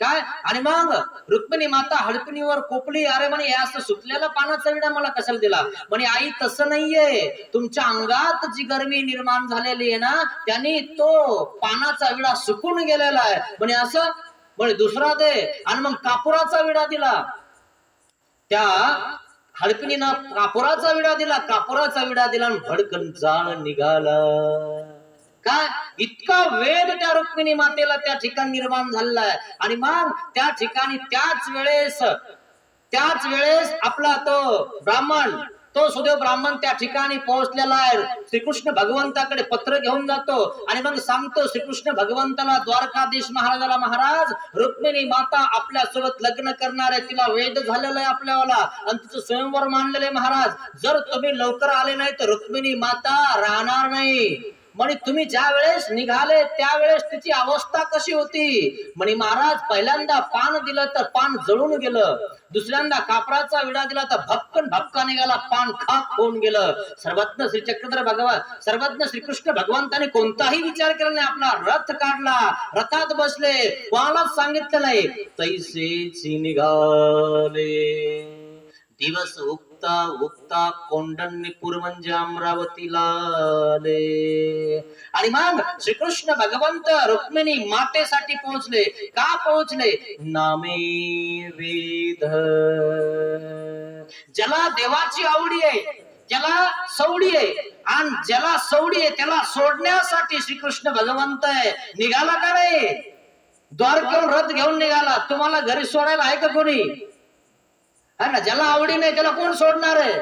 काय आणि मग रुक्मिणी माता हडकणीवर कोपली, अरे म्हणे असं सुटलेला पानाचा विडा मला कशाला दिला. म्हणे आई तसं नाहीये, तुमच्या अंगात जी गरमी निर्माण झालेली आहे ना त्यांनी तो पानाचा विडा सुकून गेलेला आहे. म्हणे असं, म्हणे दुसरा दे. आणि मग कापुराचा विडा दिला. त्या हडकणीनं कापुराचा विडा दिला, कापुराचा विडा दिला आणि भडकन जाळ निघाला. काय इतका वेद त्या रुक्मिणी मातेला त्या ठिकाणी निर्माण झालेला आहे. आणि मग त्या ठिकाणी त्याच वेळेस आपला तो ब्राह्मण, तो सुदेव ब्राह्मण त्या ठिकाणी पोहोचलेला आहे. श्रीकृष्ण भगवंताकडे पत्र घेऊन जातो आणि मग सांगतो श्रीकृष्ण भगवंताला, द्वारकाधीश महाराजाला, महाराज रुक्मिणी माता आपल्या सोबत लग्न करणार आहे, तिला वेद झालेला आहे आपल्याला आणि तिचं स्वयंवर मानलेलं आहे. महाराज जर तुम्ही लवकर आले नाही तर रुक्मिणी माता राहणार नाही. म्हणे तुम्ही ज्या वेळेस निघाले त्यावेळेस तिची अवस्था कशी होती. म्हणे महाराज पहिल्यांदा पान दिलं तर पान जळून गेलं, दुसऱ्यांदा कापराचा विडा दिला तर भपका निघाला, पान खाक होऊन गेलं. सर्वज्ञ श्री चक्रधर भगवान, सर्वज्ञ श्रीकृष्ण भगवंताने कोणताही विचार केला नाही, आपला रथ काढला, रथात बसले, कोणालाच सांगितलं नाही, तैसेच निघाले. दिवस उगता उगता कोंढणीपूर म्हणजे अमरावतीला आले. आणि मग श्रीकृष्ण भगवंत रुक्मिणी मातेसाठी पोहोचले. का पोहोचले? नामे वेद. ज्याला देवाची आवडी आहे, ज्याला सवडी आहे, आणि ज्याला सवडी आहे त्याला सोडण्यासाठी श्रीकृष्ण भगवंत आहे. निघाला का रे? द्वारकेहून रथ घेऊन निघाला. तुम्हाला घरी सोडायला आहे का कोणी? है ना. ज्याला आवडी नाही त्याला कोण सोडणार आहे?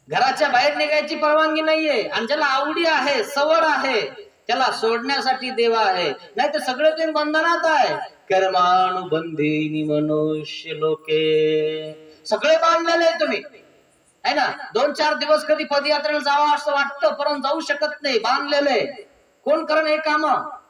घराच्या बाहेर निघायची परवानगी नाहीये. आणि ज्याला आवडी आहे, सवड आहे, त्याला सोडण्यासाठी देवा आहे. नाही तर सगळे तुम्ही बंधनात आहे. कर्मानुबंधीनी मनुष्य लोके. सगळे बांधलेले आहे तुम्ही, है ना. 2-4 दिवस कधी पदयात्रेला जावं असं वाटतं, परंतु जाऊ शकत नाही. बांधलेले. कोण करण हे काम?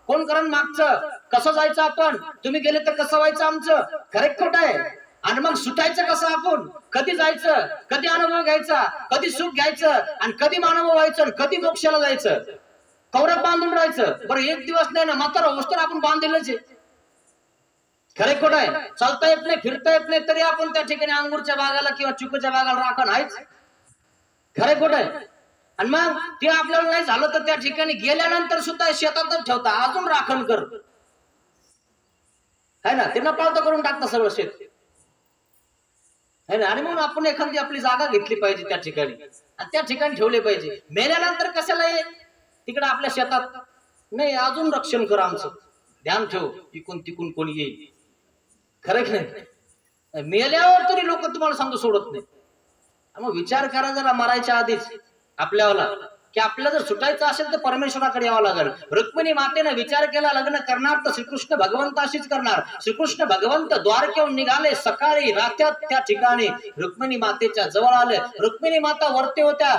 कोण करण मागचं? कसं जायचं आपण? तुम्ही गेले तर कसं व्हायचं आमचं? खरे खोट आहे. आणि मग सुटायचं कसं आपण? कधी जायचं? कधी अनुभव घ्यायचा? कधी सुख घ्यायचं? आणि कधी मानव व्हायचं? कधी मोक्षाला जायचं? कौरव बांधून राहायचं. बरं एक दिवस नाही ना, म्हातारा होस तर आपण बांधलेलंच आहे. खरे खोट आहे. चालता येत नाही, फिरता येत नाही, तरी आपण त्या ठिकाणी अंगूरच्या बागाला किंवा चिकूच्या बागाला राखण आहेच. खरे खोट आहे. आणि मग ते आपल्याला नाही झालं तर त्या ठिकाणी गेल्यानंतर सुद्धा शेतातच ठेवता, अजून राखण कर, है ना. ते नपाळतं करून टाकतं सगळं शेत, है ना. आणि म्हणून आपण एखादी आपली जागा घेतली पाहिजे त्या ठिकाणी, आणि त्या ठिकाणी ठेवले पाहिजे. मेल्यानंतर कशाला ये तिकडे आपल्या शेतात? नाही, अजून रक्षण कर आमचं, ध्यान ठेव, इकून तिकून कोणी येईल. खरं की नाही? मेल्यावर तरी लोक तुम्हाला सांगू सोडत नाही. मग विचार करा जरा मरायच्या आधीच आपल्याला, की आपल्याला जर सुटायचं असेल तर परमेश्वराकडे यावं लागेल. रुक्मिणी मातेने विचार केला, लग्न करणार तर श्रीकृष्ण भगवंत अशीच करणार. श्रीकृष्ण भगवंत द्वारकेहून निघाले. सकाळी रात्यात त्या ठिकाणी रुक्मिणी मातेच्या जवळ आले. रुक्मिणी माता वरती होत्या,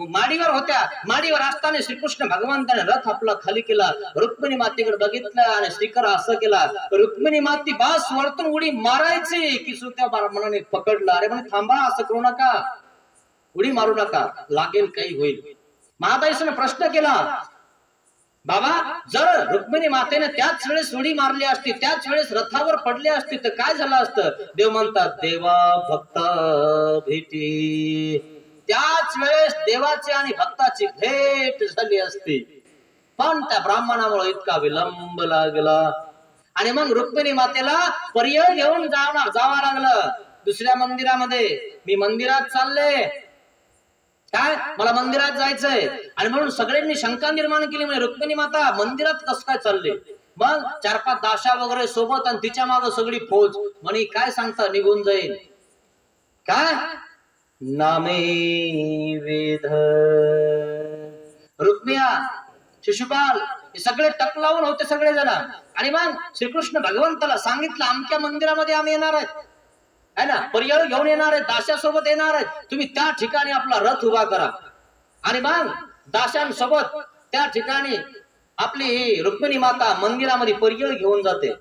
माडीवर होत्या. माडीवर असताना श्रीकृष्ण भगवंताने रथ आपला खाली केला. रुक्मिणी मातेकडे बघितलं आणि श्रीकर असं केला. रुक्मिणी माती बास वरतून उडी मारायची की सुद्धा ब्राह्मणाने पकडलं. अरे म्हणे थांबा, असं करू नका, उडी मारू नका, लागेल काही होईल. महादाईने प्रश्न केला, बाबा जर रुक्मिणी मातेने त्याच वेळेस उडी मारली असती, त्याच वेळेस रथावर पडली असती तर काय झालं असतं? देव म्हणतात, देवा भक्ता भेटी. त्याच वेळेस देवाची आणि भक्ताची भेट झाली असती, पण त्या ब्राह्मणामुळे इतका विलंब लागला. आणि मग रुक्मिणी मातेला पर्याय घेऊन जावं लागलं दुसऱ्या मंदिरामध्ये. मी मंदिरात चालले, काय मला मंदिरात जायचंय. आणि म्हणून सगळ्यांनी शंका निर्माण केली, म्हणजे रुक्मिणी माता मंदिरात कसं काय चालले? मग 4-5 दाशा वगैरे सोबत, आणि तिच्या मागं सगळी फौज. म्हणे काय सांगता, निघून जाईल काय? नामे वेद. रुक्मिया, शिशुपाल हे सगळे टक लावून होते सगळे जण. आणि मग श्रीकृष्ण भगवंताला सांगितलं, आमच्या मंदिरामध्ये आम्ही येणार आहेत, है ना, पर्याय घेऊन येणार आहेत, दाशासोबत येणार आहेत. तुम्ही त्या ठिकाणी आपला रथ उभा करा. आणि मग दाशांसोबत त्या ठिकाणी आपली ही रुक्मिणी माता मंदिरामध्ये पर्याय घेऊन जाते.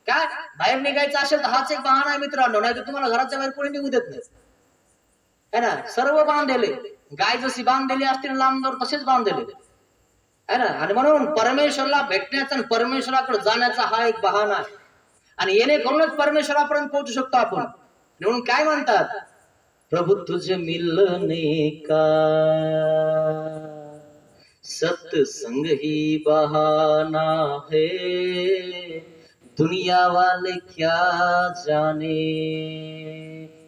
काय बाहेर निघायचं असेल तर हाच एक बहाणा आहे मित्रांनो, नाही तर तुम्हाला घराच्या बाहेर कोणी निघू देत नाही, है ना. सर्व बांधलेले, गाय जशी बांधलेली असतील लांबवर तसेच बांधलेले, है ना. आणि म्हणून परमेश्वरला भेटण्याचा आणि परमेश्वराकडे जाण्याचा हा एक बहाणा आहे. आणि येणे करूनच परमेश्वरापर्यंत पोहोचू शकतो आपण. म्हणून काय म्हणतात, प्रभु तुझे मिलने का सत्संग ही बहाना है, दुनिया वाले क्या जाने.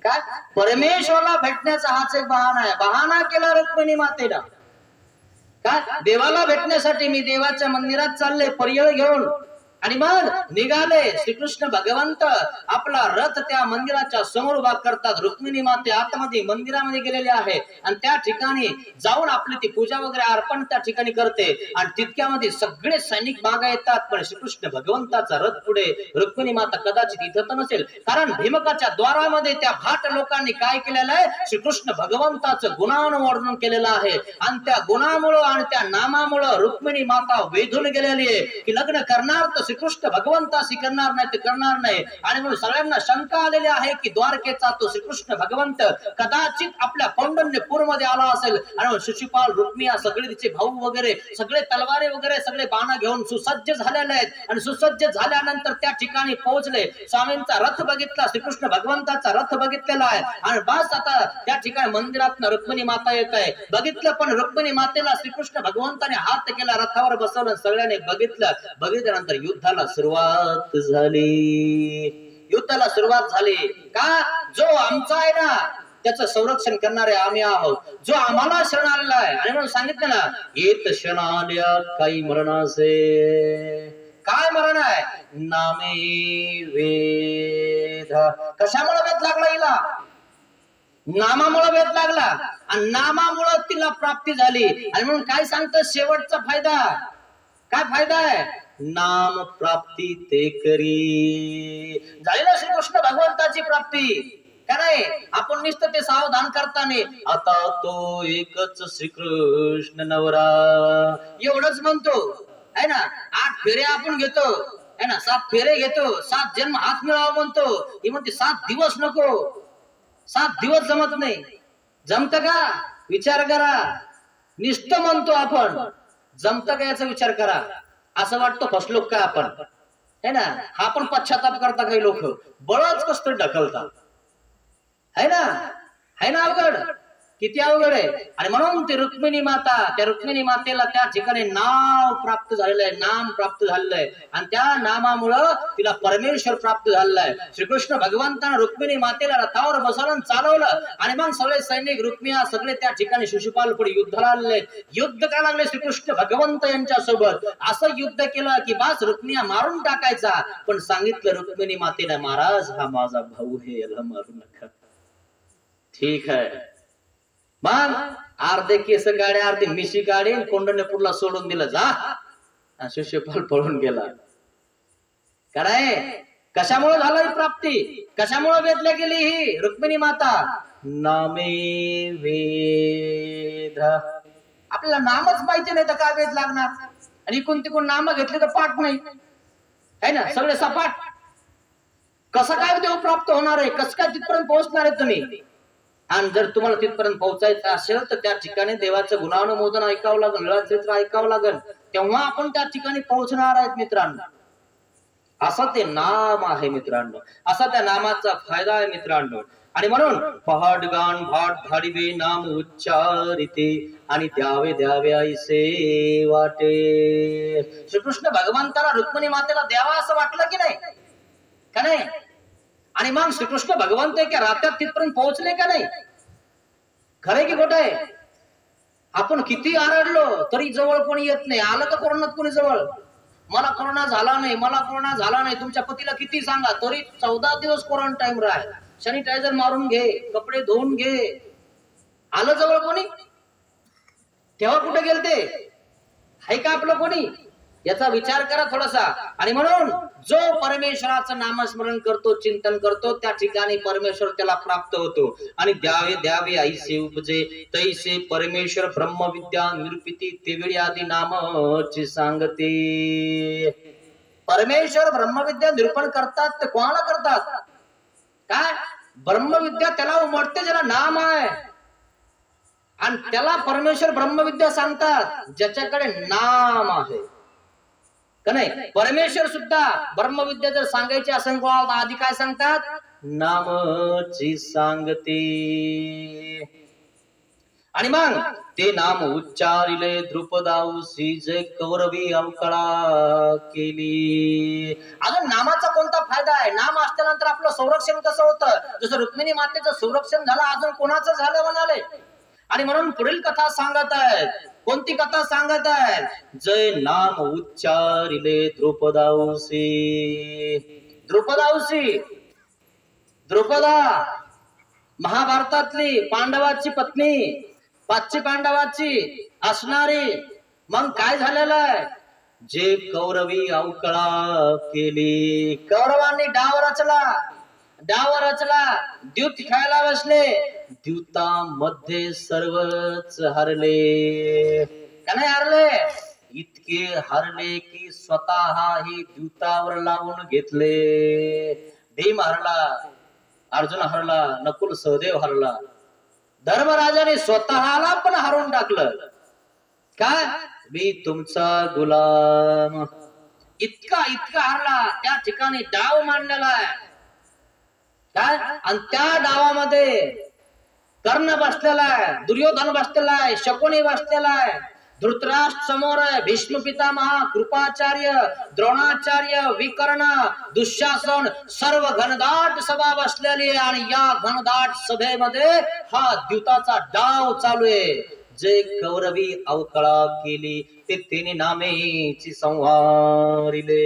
काय परमेश्वराला भेटण्याचा हाच एक बहाणा आहे. बहाणा केला रुक्मिणी मातेला. काय देवाला भेटण्यासाठी मी देवाच्या मंदिरात चालले पर्याय घेऊन. आणि मग निघाले. श्रीकृष्ण भगवंत आपला रथ त्या मंदिराच्या समोर उभा करतात. रुक्मिणी माते आतमध्ये मंदिरामध्ये गेलेले आहे, आणि त्या ठिकाणी जाऊन आपली ती पूजा वगैरे अर्पण त्या ठिकाणी करते. आणि तितक्यामध्ये सगळे सैनिक मागे येतात, पण श्रीकृष्ण भगवंताचा रथ पुढे. रुक्मिणी माता कदाचित इथं तर नसेल, कारण भीमकाच्या द्वारामध्ये त्या भाट लोकांनी काय केलेलं आहे, श्रीकृष्ण भगवंताचं गुणानं वर्णन केलेलं आहे. आणि त्या गुणामुळं आणि त्या नामामुळं रुक्मिणी माता वेधून गेलेली आहे, की लग्न करणार तर श्रीकृष्ण भगवंताशी करणार नाही ते करणार नाही. आणि म्हणून सगळ्यांना शंका आलेली आहे की द्वारकेचा तो श्रीकृष्ण भगवंत कदाचित आपल्या कौंडण्यपूर मध्ये आला असेल. आणि शिशुपाल, रुक्मिया, सगळे तिचे भाऊ वगैरे सगळे तलवारी वगैरे सगळे बाण घेऊन सुसज्ज झालेले आहेत. आणि सुसज्ज झाल्यानंतर त्या ठिकाणी पोहोचले. स्वामींचा रथ बघितला, श्रीकृष्ण भगवंताचा रथ बघितलेला आहे. आणि बस आता त्या ठिकाणी मंदिरात रुक्मिणी माता येत आहे. बघितलं पण रुक्मिणी मातेला श्रीकृष्ण भगवंताने हात केला, रथावर बसवलं, सगळ्यांनी बघितलं. बघितल्यानंतर युद्धाला सुरुवात झाली. युद्धाला सुरुवात झाली का? जो आमचा आहे ना त्याचं संरक्षण करणारे आम्ही आहोत, जो आम्हाला शरण आलेला आहे. आणि म्हणून सांगितलं ना, येत क्षण आल्या काही मरणाचे. काय मरण आहे? नामे वेद. कशामुळे वेद लागला हिला? नामामुळे वेद लागला. आणि नामामुळे तिला प्राप्ती झाली. आणि म्हणून काय सांगतं शेवटचा फायदा? काय फायदा आहे? नाम प्राप्ती ते करी. झाली ना श्रीकृष्ण भगवंताची प्राप्ती. का नाही? आपण नुसतं ते सावधान करताना आता तो एकच श्रीकृष्ण नवरा एवढंच म्हणतो है ना. 8 फेरे आपण घेतो है ना, 7 फेरे घेतो, 7 जन्म हात मिळावा म्हणतो. ही म्हणते 7 दिवस नको. 7 दिवस जमत नाही. जमत का? विचार करा. नुसतं म्हणतो आपण, जमत का याचा विचार करा. असं वाटतं फसलो का आपण है ना. हा पण पश्चाताप करता काही लोक, बळच कसं ढकलतात है ना. है ना अवघड, किती अवघड आहे. आणि म्हणून ती रुक्मिणी माता, त्या रुक्मिणी मातेला त्या ठिकाणी नाव प्राप्त झालेलं आहे, नाम प्राप्त झालेलं आहे. आणि त्या नामामुळं तिला परमेश्वर प्राप्त झालेला आहे. श्रीकृष्ण भगवंतानं रुक्मिणी मातेला रथावर बसवलं, चालवलं. आणि मग सगळे सैनिक, रुक्मिया सगळे त्या ठिकाणी शिशुपाल पुढे युद्धाला आलेले. युद्ध का लागले श्रीकृष्ण भगवंत यांच्या सोबत. असं युद्ध केलं की बास रुक्मिया मारून टाकायचा. पण सांगितलं रुक्मिणी मातेने, महाराज हा माझा भाऊ आहे, याला मारू नका. ठीक आहे. मग अर्धे केस काढे, अर्धे मिशी काढे, कौंडण्यपूरला सोडून दिलं. जा. शिशुपाल पळून गेला. काय? कशामुळे झालं ही प्राप्ती? कशामुळे वेदल्या गेली ही रुक्मिणी माता? नामे वेद. आपल्याला नामच माहिती नाही तर काय वेद लागणार? आणि इकून तिकून नाम घेतले तर पाठ नाही है ना, सगळे सपाट. कसं काय देव प्राप्त होणार आहे? कसं काय तिथपर्यंत पोहोचणार आहे तुम्ही? आणि जर तुम्हाला तिथपर्यंत पोहोचायचं असेल तर त्या ठिकाणी देवाचं गुणानुमोदन ऐकावं लागेल, लीळाचरित्र ऐकावं लागेल, तेव्हा आपण त्या ठिकाणी पोहोचणार आहेत मित्रांनो. असं ते नाम आहे मित्रांनो, असा त्या नामाचा फायदा आहे मित्रांनो. आणि म्हणून पहाड गान भाट भाडिवे नाम उच्चारिते आणि द्यावे द्यावे ऐसे वाटे. श्रीकृष्ण भगवंताला रुक्मिणी मातेला द्यावा असं वाटलं की नाही? का नाही? आणि मग श्रीकृष्ण भगवंत एका रात्यात तिथपर्यंत पोहोचले का नाही? खरंय की खोटं आहे? आपण किती आरडलो तरी जवळ कोणी येत नाही. आलं का कोरोनात कोणी जवळ? मला कोरोना झाला नाही, मला कोरोना झाला नाही. तुमच्या पतीला किती सांगा तरी 14 दिवस क्वारंटाईन राह, सॅनिटायझर मारून घे, कपडे धुवून घे. आलं जवळ कोणी? तेव्हा कुठे गेलते? आहे का आपलं कोणी? याचा विचार करा थोडासा. आणि म्हणून जो परमेश्वराचं नामस्मरण करतो, चिंतन करतो, त्या ठिकाणी परमेश्वर त्याला प्राप्त होतो. आणि द्यावे द्यावे ऐसे उपजे तैसे परमेश्वर ब्रह्मविद्या निरूपिती तेवढी आदी नामाची सांगते. परमेश्वर ब्रह्मविद्या निरूपण करतात ते कोणाला करतात? काय? ब्रह्मविद्या त्याला उमटते ज्याला नाम आहे. आणि त्याला परमेश्वर ब्रह्मविद्या सांगतात ज्याच्याकडे नाम आहे. का नाही? परमेश्वर सुद्धा ब्रह्मविद्या जर सांगायची असेल कोणाला आधी काय सांगतात? नामची सांगते. आणि मग ते नाम उच्चारिले द्रुपदाऊसी जे कौरवी अवकळा केली. अजून नामाचा कोणता फायदा आहे? नाम असल्यानंतर आपलं संरक्षण कसं होतं? जसं रुक्मिणी मातेचं संरक्षण झालं, अजून कोणाचं झालं म्हणाले. आणि म्हणून पुढील कथा सांगत आहेत. कोणती कथा सांगत आहेत? जय नाम उच्चारिले द्रुपदाऊसी. द्रुपदाऊसी, द्रुपदा महाभारतातली पांडवाची पत्नी, 5 पांडवाची असणारी. मग काय झालेलं आहे? जे कौरवी अवकळा केली. कौरवांनी डाव रचला, द्यूत खेळायला बसले, द्यूतामध्ये सर्वच हरले. का नाही हरले? इतके हरले की स्वतः ही द्यूतावर लावून घेतले. भीम हरला, अर्जुन हरला, नकुल सहदेव हरला. धर्मराजाने स्वतःला पण हरवून टाकलं. काय? मी तुमचा गुलाम. इतका हरला. त्या ठिकाणी डाव मांडलेला आहे. काय? आणि त्या डावामध्ये कर्ण बसलेला आहे, दुर्योधन बसलेला आहे, शकुनी बसलेला आहे, धृतराष्ट्र समोर आहे, भीष्म पितामह, कृपाचार्य, द्रोणाचार्य, विकर्ण, दुःशासन, सर्व घनदाट सभा बसलेली आहे. आणि या घनदाट सभेमध्ये हा द्यूताचा डाव चालू आहे. जे कौरवी अवकळा केली ते तिने नामेची संहारिले.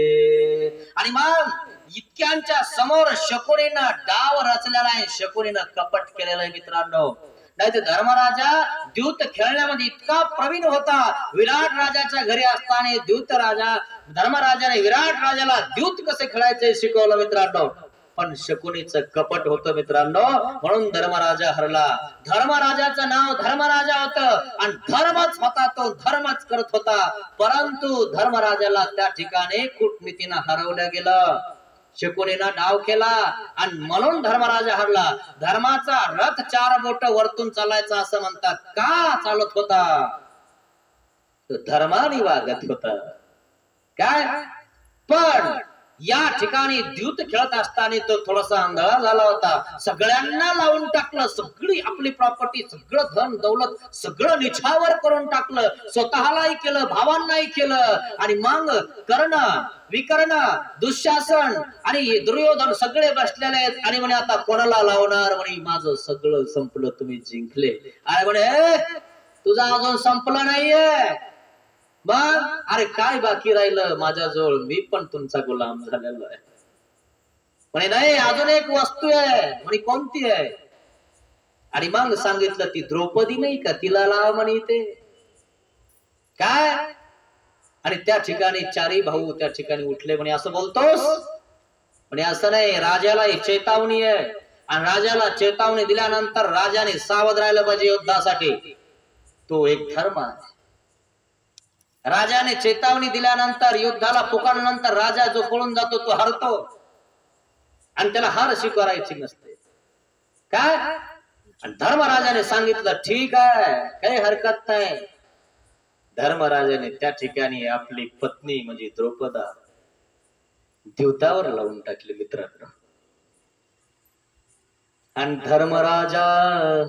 आणि मग इतक्यांच्या समोर शकुनीनं डाव रचलेला आहे, शकुनीनं कपट केलेलं आहे मित्रांनो. नाही तर धर्मराजा द्यूत खेळण्यामध्ये इतका प्रवीण होता. विराट राजाच्या घरी असताना द्यूत राजा धर्मराजाने विराट राजाला द्यूत कसे खेळायचे शिकवलं मित्रांनो. पण शकुनीचं कपट होतं मित्रांनो, म्हणून धर्मराजा हरला. धर्मराजाचं नाव धर्मराजा होतं आणि धर्मच होता, तो धर्मच करत होता. परंतु धर्मराजाला त्या ठिकाणी कूटनीतीनं हरवलं गेलं. शकुनीनं डाव केला आणि म्हणून धर्मराजा हरला. धर्माचा रथ 4 बोट वरतून चालायचा असं म्हणतात. का चालत होता? धर्माने वागत होता. काय? पण या ठिकाणी द्यूत खेळत असताना तो थोडासा आंधळा झाला होता. सगळ्यांना लावून टाकलं, सगळी आपली प्रॉपर्टी, सगळं धन दौलत सगळं निछावर करून टाकलं. स्वतःलाही केलं, भावांनाही केलं. आणि मग कर्ण, विकर्ण, दुःशासन आणि दुर्योधन सगळे बसलेले आहेत. आणि म्हणे आता कोणाला लावणार? म्हणे माझं सगळं संपलं, तुम्ही जिंकले. आणि म्हणे तुझं अजून संपलं नाहीये. मग अरे काय बाकी राहिलं माझ्याजवळ? मी पण तुमचा गुलाम झालेलो आहे. म्हणे नाही, अजून एक वस्तू आहे. म्हणे कोणती आहे? आणि मग सांगितलं ती द्रौपदी नाही का, तिला लाव म्हणे ते. काय? आणि त्या ठिकाणी 4 भाऊ त्या ठिकाणी उठले. म्हणे असं बोलतोस? म्हणे असं नाही, राजाला ही चेतावणी आहे. आणि राजाला चेतावणी दिल्यानंतर राजाने सावध राहिलं पाहिजे युद्धासाठी. तो एक धर्म आहे. राजाने चेतावणी दिल्यानंतर, युद्धाला पुकारल्यानंतर राजा जो पळून जातो तो हरतो. आणि त्याला हार स्वीकारायची नसते. काय? आणि धर्मराजाने सांगितलं ठीक आहे, काही हरकत नाही. धर्मराजाने त्या ठिकाणी आपली पत्नी म्हणजे द्रौपदा द्यूतावर लावून टाकली मित्रांनो. आणि धर्मराजा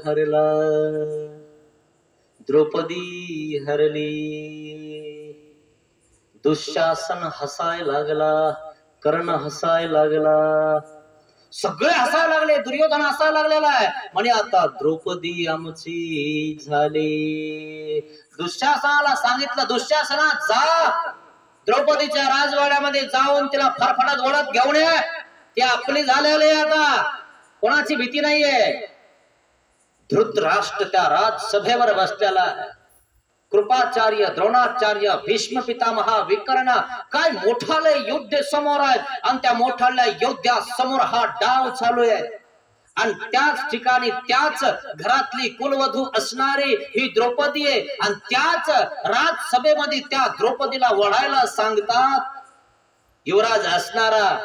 हरला, द्रौपदी हरली. दुःशासन हसाय लागला, कर्ण हसाय लागला, सगळे हसायला लागले. दुर्योधन हसायला लागलेला आहे. म्हणे आता द्रौपदी आमची झाली. दुःशासनाला सांगितलं, दुःशासना जा, द्रौपदीच्या राजवाड्यामध्ये जाऊन तिला फरफडत ओढत घेऊन ये. ती आपली झालेली आहे, आता कोणाची भीती नाहीये. धृतराष्ट्र त्या राजसभेवर बसलेला आहे. कृपाचार्य, द्रोणाचार्य, भीष्म पितामह, विकर्ण, काय मोठाले योद्धे समोर आहेत. आणि त्या मोठाल्या योद्ध्या समोर हा डाव चालू आहे. आणि त्याच ठिकाणी त्याच घरातली कुलवधू असणारी ही द्रौपदी आहे. आणि त्याच राजसभेमध्ये त्या द्रौपदीला वळायला सांगतात. युवराज असणारा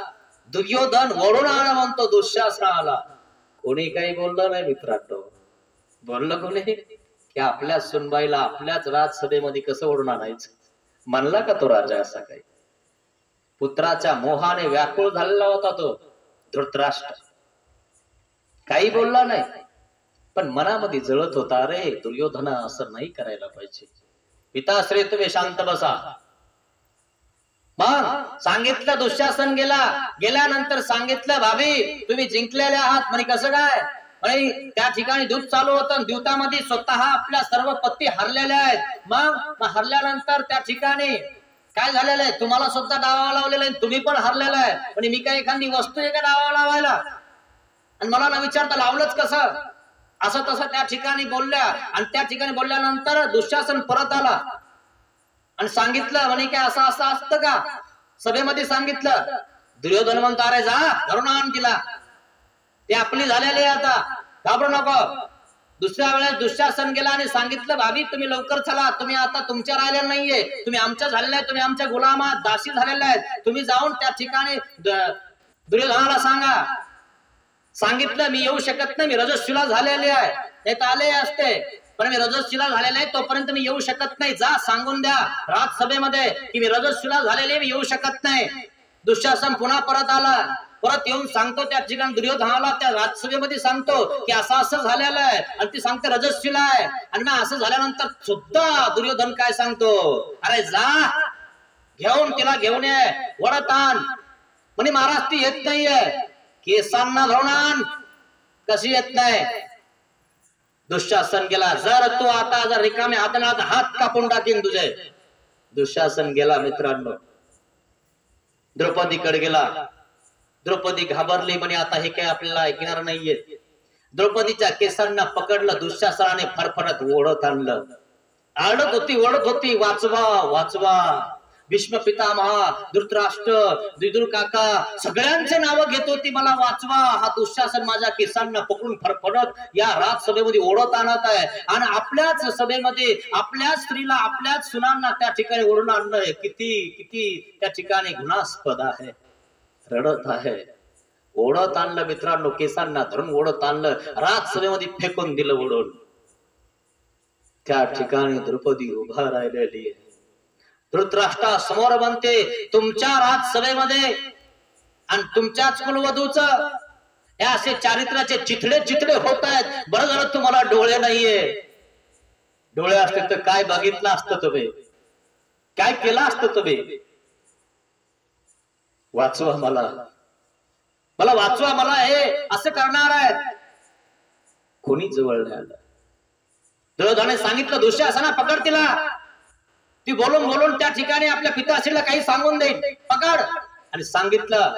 दुर्योधन वळून आला म्हणतो दुःशासनाला. कोणी काही बोललं नाही मित्रांनो. बोललं कोणी की आपल्या सुनबाईला आपल्याच राजसभेमध्ये कसं ओढून आणायचं? म्हणला का तो राजा असा काही? पुत्राच्या मोहाने व्याकुळ झालेला होता तो धृतराष्ट्र. काही बोलला नाही, पण मनामध्ये जळत होता, अरे दुर्योधना असं नाही करायला पाहिजे. पिताश्री तुम्ही शांत बसा. मग सांगितलं, दुःशासन गेल्यानंतर सांगितलं, भाभी तुम्ही जिंकलेले आहात. म्हणे कसं काय? त्या ठिकाणी द्यूत चालू होतं. द्यूतामध्ये स्वतः आपल्या सर्व पत्ती हरलेल्या आहेत. मग हरल्यानंतर त्या ठिकाणी काय झालेलं आहे? तुम्हाला सुद्धा डावा लावलेला आहे, तुम्ही पण हरलेला आहे. म्हणजे मी काय एखादी वस्तू आहे का डावा लावायला? आणि मला न विचारता लावलंच कसं? असं तसं त्या ठिकाणी बोलल्या. आणि त्या ठिकाणी बोलल्यानंतर दुःशासन परत आला आणि सांगितलं, म्हणे काय असं असं असतं का? सभेमध्ये सांगितलं. दुर्योधन म्हणतो, अरे जा धरून आण तिला, ती आपली झालेली आहे, आता घाबरू नको. दुसऱ्या वेळेस दुःशासन गेला आणि सांगितलं, भाभी तुम्ही लवकर चला, तुम्ही आता तुमच्या राहिल्या नाहीये, तुम्ही आमच्या झालेल्या आहे, तुम्ही आमच्या गुलामात दासी झालेल्या आहेत, तुम्ही जाऊन त्या ठिकाणी दुर्योधनाला सांगा. सांगितलं मी येऊ शकत नाही, मी रजस्वीला झालेले आहे, ते तर आले असते, पण मी रजस्वीला झालेले आहे तोपर्यंत मी येऊ शकत नाही. जा सांगून द्या राजसभेमध्ये की मी रजस्वीला झालेले, मी येऊ शकत नाही. दुःशासन पुन्हा परत आला, परत येऊन सांगतो त्या ठिकाणी दुर्योधनाला, त्या राजसभेमध्ये सांगतो की असं असं झालेलं आहे, आणि ती सांगते रजस्वीला आहे. आणि मग असं झाल्यानंतर सुद्धा दुर्योधन काय सांगतो, अरे जा घेऊन तिला घेऊन ये, वडत आण. म्हणे महाराज ती येत नाहीये, केसांना धरून आण. कशी येत नाही? दुःशासन गेला. जर तू आता जर रिकाम्या हाताने हात कापून टाकीन तुझे. दुःशासन गेला मित्रांनो, द्रौपदीकडे गेला. द्रौपदी घाबरली, म्हणे आता हे काय आपल्याला ऐकणार नाहीये. द्रौपदीच्या केसांना पकडलं, दुःशासनाने फरफरत ओढत आणलं. आडत होती, ओढत होती, वाचवा वाचवा. भीष्म पितामहा, धृतराष्ट्र, विदुर काका सगळ्यांचे नाव घेत होती, मला वाचवा. हा दुःशासन माझ्या केसांना पकडून फरफरत या राजसभेमध्ये ओढत आणत आहे, आणि आपल्याच सभेमध्ये आपल्याच स्त्रीला, आपल्याच सुनांना त्या ठिकाणी ओढून आणलंय. किती किती त्या ठिकाणी गुणास्पद आहे. रडत आहे. ओढत आणलं मित्रांनो, केसांना धरून ओढत आणलं, राजसभेमध्ये फेकून दिलं ओढून. त्या ठिकाणी द्रौपदी उभा राहिलेली आहे. धृतराष्ट्रा समोर बनते तुमच्या राजसभेमध्ये, आणि तुमच्याच कुलवधूच हे असे चारित्र्याचे चिथडे चिथडे होत आहेत. बरं झालं तुम्हाला डोळे नाहीये. डोळे असते तर काय बघितलं असतं तुम्ही, काय केलं असतं तुम्ही. वाचवा मला, मला वाचवा, मला हे असं करणार आहेत. कोणी जवळ नाही आलं. दुर्योधनाने सांगितलं दुःशासना पकड तिला. ती बोलून बोलून त्या ठिकाणी आपल्या पिताश्रीला काही सांगून देईल, पकड. आणि सांगितलं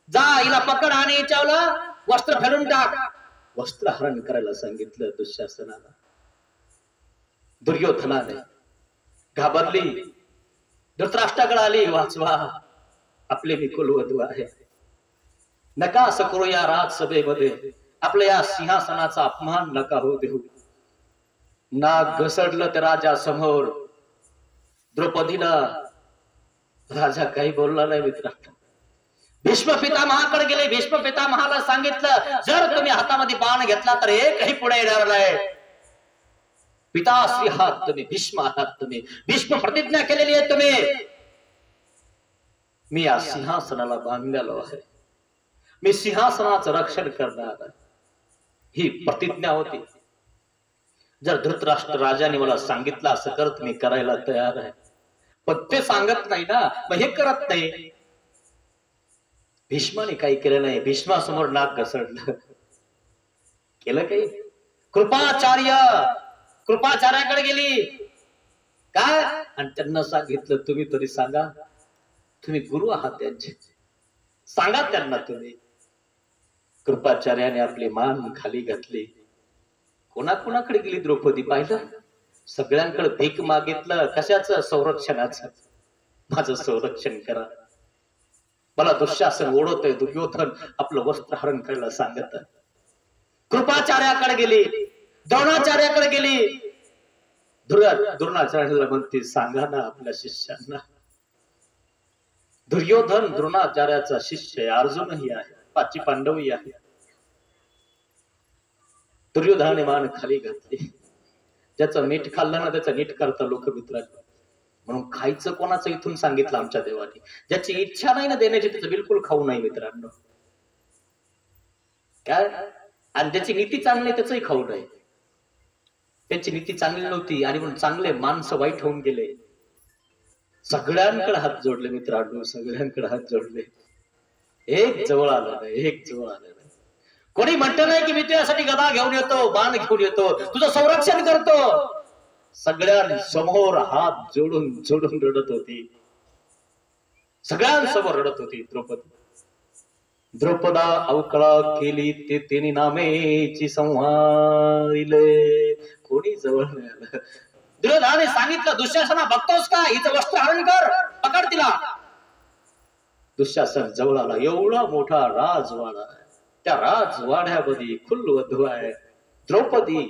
जा हिला पकड आणि हिच्यावलं वस्त्र फेडून टाक. वस्त्र हरण करायला सांगितलं दुःशासनाला. दुर्योधनाने घाबरली, धृतराष्ट्राकडे आली, वाचवा आपले मी कुलवधू आहे, नका असं करू या राजसभेमध्ये, आपल्या या सिंहासनाचा अपमान नका होऊ देऊ. नाक घसरलं त्या राजा समोर. द्रौपदीला राजा काही बोलला नाही मित्रांनो. भीष्म पितामहाकडे गेले. भीष्म पितामहाला सांगितलं जर तुम्ही हातामध्ये बाण घेतला तर एकही पुढे येणार नाही. पिताश्री आहात तुम्ही, भीष्म आहात तुम्ही, भीष्म प्रतिज्ञा केलेली आहे तुम्ही, मी या सिंहासनाला बांधलेलो आहे, मी सिंहासनाचं रक्षण करणार आहे. ही प्रतिज्ञा होती. जर धृतराष्ट्र राजाने मला सांगितलं असं करत, मी करायला तयार आहे. पण ते सांगत नाही ना, मग हे करत नाही. भीष्माने काही केलं नाही. भीष्मासमोर नाक घसरलं. केलं काही? कृपाचार्याकडे गेली काय, आणि त्यांना सांगितलं तुम्ही तरी सांगा, तुम्ही गुरु आहात त्यांचे, सांगा त्यांना तुम्ही. कृपाचार्याने आपली मान खाली घातली. कोणाकोणाकडे गेली द्रौपदी पाहिलं? सगळ्यांकडे भीक मागितलं. कशाचं? संरक्षणाचं. माझं संरक्षण करा. मला दुःशासन ओढवतोय. दुर्योधन आपलं वस्त्र हरण करायला सांगत. कृपाचार्याकडे गेली, द्रोणाचार्याकडे गेली. द्रोणाचार्याला म्हणते सांगा ना आपल्या शिष्यांना. दुर्योधन द्रोणाचार्याचा शिष्य आहे, अर्जुनही आहे, 5 पांडवही आहे. दुर्योधनाने मान खाली घातली. ज्याचं मीठ खाल्लं ना त्याचं नीट करता लोक मित्रांनो. म्हणून खायचं कोणाचं इथून सांगितलं आमच्या देवाने. ज्याची इच्छा नाही ना देण्याची त्याचं बिलकुल खाऊ नाही मित्रांनो. काय? आणि ज्याची नीती चांगली त्याचंही खाऊ नाही. त्यांची नीती चांगली नव्हती आणि म्हणून चांगले माणसं वाईट होऊन गेले. सगळ्यांकडे हात जोडले मित्रांनो, सगळ्यांकडे हात जोडले. एक जवळ आलं नाही, एक जवळ आलं नाही. कोणी म्हणत नाही की मी तुझ्यासाठी गदा घेऊन येतो, बाण घेऊन येतो, तुझं संरक्षण करतो. सगळ्यांसमोर हात जोडून जोडून रडत होती. सगळ्यांसमोर रडत होती द्रौपदी. द्रौपदा अवकळा केली ते तिने नामेची संहारिले. कोणी जवळ नाही आलं. दुर्योधनाने सांगितलं दुःशासना बघतोस का, हिचं वस्त्र हरण कर, पकड तिला. दुःशासन जवळ आला. एवढा मोठा राजवाडा आहे, त्या राजवाड्यामध्ये खुल्लवधू आहे. द्रौपदी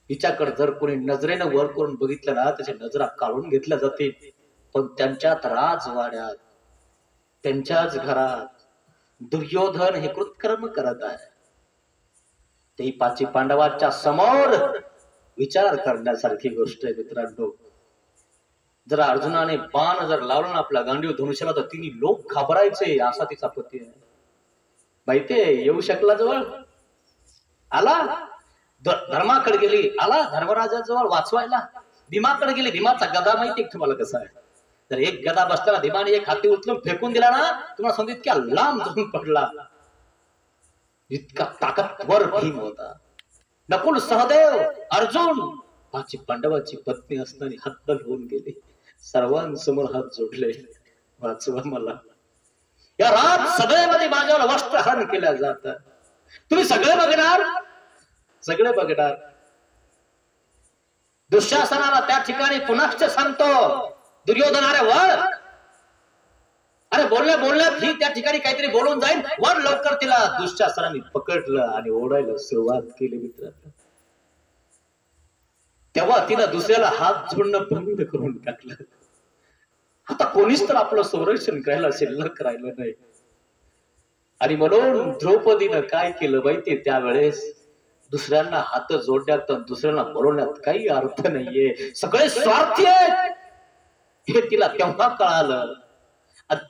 हिच्याकडे जर कोणी नजरेनं वर करून बघितलं ना त्याच्या नजरा काढून घेतल्या जातील, पण त्यांच्यात राजवाड्यात त्यांच्याच घरात दुर्योधन हे कृतकर्म करत आहे. ते पाची पांडवांच्या समोर विचार करण्यासारखी गोष्ट आहे मित्रांनो. जर अर्जुनाने बाण जर लावला ना आपला गांडीव धनुष्याला तर तिने लोक घाबरायचे. असा तिचा पती आहे. माहितीये येऊ शकला जवळ आला, धर्माकडे गेली आला धर्मराजाजवळ वाचवायला, भीमाकडे गेली भीमाचा गदा माहितीये तुम्हाला कसा आहे. जर एक गदा बसताना भीमाने एक हाती उचलून फेकून दिला ना तुम्हाला सांगतो इतक्या लांब जाऊन पडला. इतका ताकदवर भीम होता. नकुल सहदेव अर्जुन पाची पांडवाची पत्नी असताना हातबल होऊन गेले. सर्वांसमोर हात जोडले, वाचवा मला. या राजसभेमध्ये माझ्यावर वस्त्रहरण केल्या जात. तुम्ही सगळे बघणार, सगळे बघणार. दुःशासनाला त्या ठिकाणी पुनश्च सांगतो दुर्योधन अरे वर, अरे बोलल्या बोलण्यात ही त्या ठिकाणी काहीतरी बोलून जाईल, वर लवकर. तिला दुःशासनाने पकडलं आणि ओढायला सुरुवात केली मित्रांनो. तेव्हा तिला दुसऱ्याला हात जोडणं बंद करून टाकलं. आता कोणीच तर आपलं संरक्षण करायला शिल्लक राहिलं नाही. आणि म्हणून द्रौपदीनं काय केलं माहितीये, त्यावेळेस दुसऱ्यांना हात जोडण्यात दुसऱ्यांना बोलवण्यात काही अर्थ नाहीये. सगळे स्वार्थी आहेत हे तिला तेव्हा कळालं.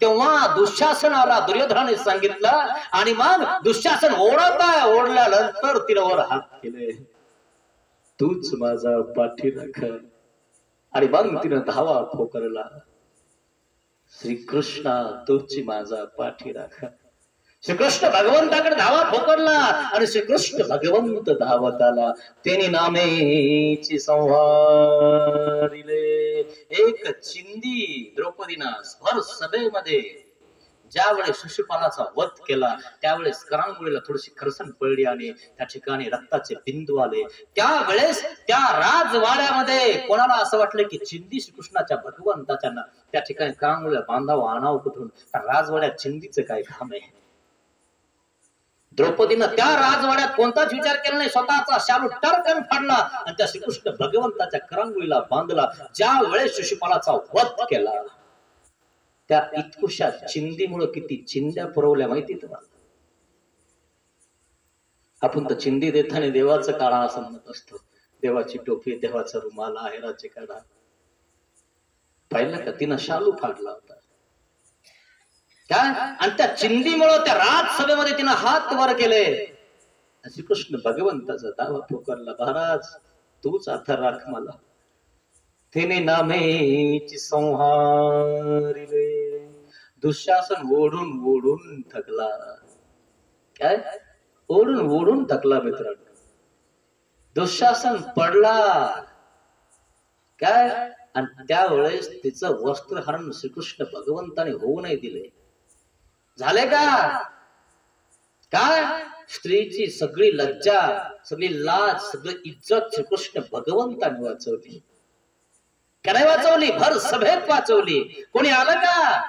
तेव्हा दुःशासन आला, दुर्योधनाने सांगितलं आणि मग दुःशासन ओढत आहे. ओढल्यानंतर तिला वर हात केले, तूच माझा पाठीराख. आणि मग तिनं धावा पोकरला, श्रीकृष्णा तूच माझा पाठीराख. श्रीकृष्ण भगवंताकडे धावा पोकरला आणि श्रीकृष्ण भगवंत धावत आला. तेने नामेची संहारिले. एक चिंदी द्रौपदीना भर सभेमध्ये ज्यावेळेस शिशुपालाचा वध केला त्यावेळेस करांगोळीला थोडीशी खरसन पडली आणि त्या ठिकाणी रक्ताचे बिंदू आले. त्यावेळेस त्या राजवाड्यामध्ये कोणाला असं वाटलं की चिंदी श्रीकृष्णाच्या भगवंताच्या त्या ठिकाणी करांगोळीला बांधावं आणावं कुठून. राजवाड्यात चिंदीचं काय काम आहे. द्रौपदीनं त्या राजवाड्यात कोणताच विचार केला नाही. स्वतःचा शालू टरकन फाडला आणि त्या श्रीकृष्ण भगवंताच्या करांगोळीला बांधला. ज्या वेळेस शिशुपालाचा वध केला त्या इतकुशा चिंदीमुळे किती चिंध्या पुरवल्या माहिती तुम्हाला. आपण तर चिंदी देताना देवाचं काढा असं म्हणत असतो. देवाची टोपी, देवाचा रुमाल, आहेराचे काढा. पाहिलं का तिनं शालू फाडला होता काय. आणि त्या चिंदीमुळे त्या राजसभेमध्ये तिनं हात वर केले. श्रीकृष्ण भगवंताचा दावा पुकारला, महाराज तूच आता राख मला. तिने नामेची संहारिले. दुःशासन ओढून ओढून थकला. काय ओढून ओढून थकला मित्रांनो. दुःशासन पडला काय. आणि त्यावेळेस तिचं वस्त्रहरण श्रीकृष्ण भगवंताने होऊ नाही दिले. झाले का काय. स्त्रीची सगळी लज्जा, सगळी लाज, सगळी इज्जत श्रीकृष्ण भगवंताने वाचवली. का नाही वाचवली. भर सभेत वाचवली. कोणी आलं का.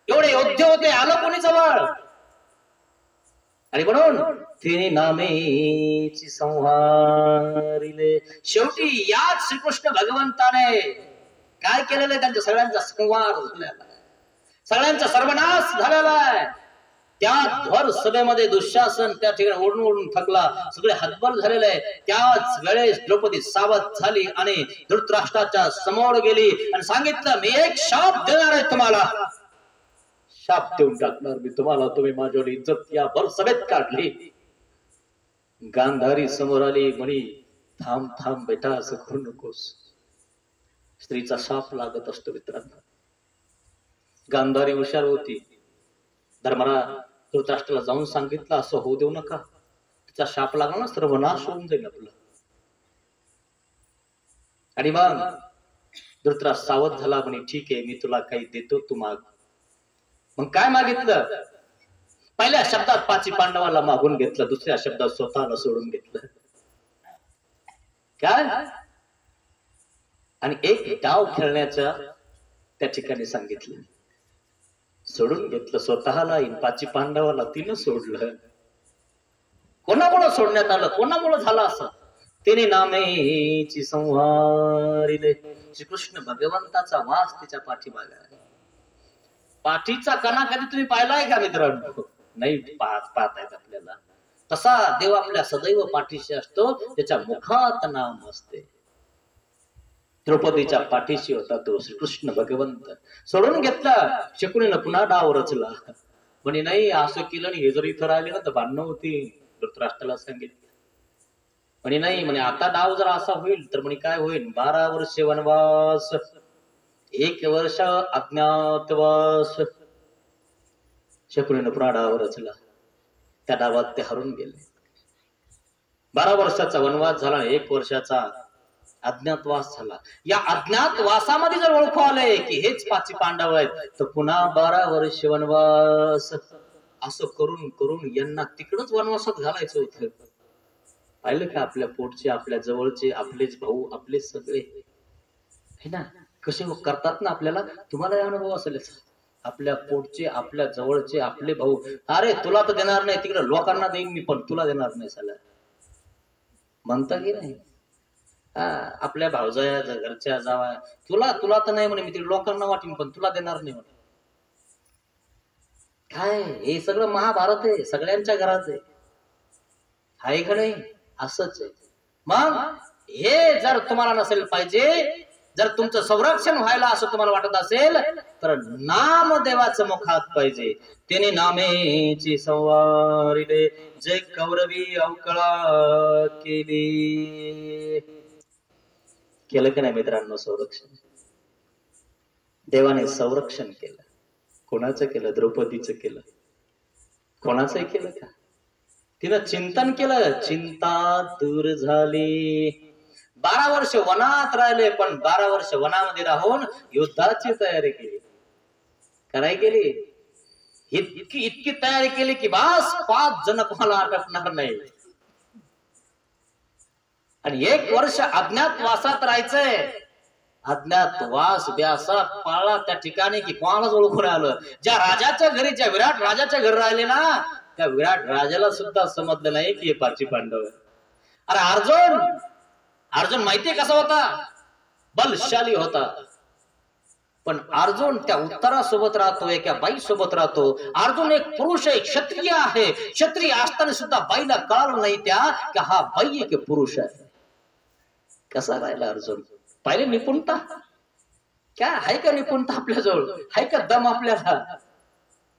एवढे योद्धे होते, आलं कोणी जवळ. आणि म्हणून तिने नामेची संहारिले. शेवटी याच श्रीकृष्ण भगवंताने काय केलेलं आहे. त्यांच्या सगळ्यांचा संहार झालेला आहे, सगळ्यांचा सर्वनाश झालेला आहे. त्या भर सभेमध्ये दुःशासन त्या ठिकाणी ओढून ओढून थकला, सगळे हतबल झालेले आहे. त्याच वेळेस द्रौपदी सावध झाली आणि धृतराष्ट्राच्या समोर गेली आणि सांगितलं, मी एक शाप देणार आहे तुम्हाला. शाप देऊन टाकणार मी तुम्हाला. तुम्ही माझ्यावर इज्जत या भर सभेत काढली. गांधारी समोर आली, म्हणी थांब थांब बेटा, असं करू नकोस. स्त्रीचा शाप लागत असतो मित्रांनो. गांधारी हुशार होती. धर्मराज धृतराष्ट्राला जाऊन सांगितलं असं होऊ देऊ नका, तिचा शाप लागला ना सर्वनाश होऊन जाईल आपलं. आणि मग धृतराष्ट्र सावध झाला, म्हणे ठीक आहे मी तुला काही देतो, तू माग. मग काय मागितलं. पहिल्या शब्दात पाची पांडवाला मागून घेतलं, दुसऱ्या शब्दात स्वतःला सोडून घेतलं काय. आणि एक डाव खेळण्याच्या त्या ठिकाणी सांगितलं. सोडून घेतलं स्वतःला, पाची पांडवाला तिनं सोडलं. कोणामुळे सोडण्यात आलं, कोणामुळे झालं असं? तिने नामेची संहारिले. श्रीकृष्ण भगवंताचा वास तिच्या पाठीमागे आहे. पाठीचा कणा कधी तुम्ही पाहिलाय का मित्रांनो? नाही पाहतायत आपल्याला. तसा देव आपल्या सदैव पाठीशी असतो, त्याच्या मुखात नाम असते. द्रौपदीच्या पाठीशी होता तो श्रीकृष्ण भगवंत. सोडून घेतला शकुनीनं, पुन्हा डाव रचला. म्हणे नाही असं केलं आणि हे जर इथं राहिले ना तर भांडणं होती. धृतराष्ट्राला सांगितलं. म्हणे नाही, म्हणे आता डाव जर असा होईल तर म्हणे काय होईल? 12 वर्ष वनवास, 1 वर्ष अज्ञातवास. शकुनीनं पुन्हा डाव रचला. त्या डावात ते हरून गेले. 12 वर्षाचा वनवास झाला, 1 वर्षाचा अज्ञातवास झाला. या अज्ञातवासामध्ये जर ओळखू आले की हेच 5 पांडव आहेत, तर पुन्हा 12 वर्ष वनवास. असं करून करून यांना तिकडच वनवासात घालायचं होतं. पाहिलं का? आपल्या पोटचे, आपल्या जवळचे, आपलेच भाऊ, आपलेच सगळे हे ना, कसे करतात ना आपल्याला. तुम्हाला अनुभव असेल. आपल्या पोटचे, आपल्या जवळचे, आपले भाऊ. अरे तुला तर देणार नाही, तिकडे लोकांना देईन मी, पण तुला देणार नाही साला, म्हणता की नाही? आपल्या भावजाया घरच्या जावा, तुला तर नाही म्हणे, मी तिकडे लोकांना वाटेन, पण तुला देणार नाही म्हणे. काय हे सगळं महाभारत आहे, सगळ्यांच्या घरात आहे. हाय का नाही? असंच आहे. मग हे जर तुम्हाला नसेल पाहिजे, जर तुमचं संरक्षण व्हायला असं तुम्हाला वाटत असेल, तर नाम देवाचं मुखात पाहिजे. त्याने नामेची संवारिले, जे कौरवी अवकळा केली. केलं की नाही मित्रांनो संरक्षण? देवाने संरक्षण केलं. कोणाचं केलं? द्रौपदीचं केलं. कोणाचंही केलं का? तिनं चिंतन केलं, चिंता दूर झाली. 12 वर्ष वनात राहिले, पण 12 वर्ष वनामध्ये राहून युद्धाची तयारी केली. काय केली? इतकी तयारी केली की बास 5 जण कोणाला अटकणार नाही. आणि 1 वर्ष अज्ञातवासात राहायचंय. अज्ञातवास व्यासा पाळला त्या ठिकाणी की कोणालाच ओळखून आलं. ज्या राजाच्या घरी, ज्या विराट राजाच्या घरी राहिले ना, त्या विराट राजाला सुद्धा समजलं नाही की हे 5 पांडव. अरे अर्जुन माहितीये कसा होता? बलशाली होता. पण अर्जुन त्या उत्तरासोबत राहतो, एका बाई सोबत राहतो. अर्जुन एक पुरुष आहे, क्षत्रिय आहे. क्षत्रिय असताना सुद्धा बाईला कळलं नाही त्या की हा बाई एक पुरुष आहे. कसा राहिला अर्जुन? पाहिले निपुणता? काय आहे का निपुणता आपल्याजवळ? आहे का दम आपल्याला?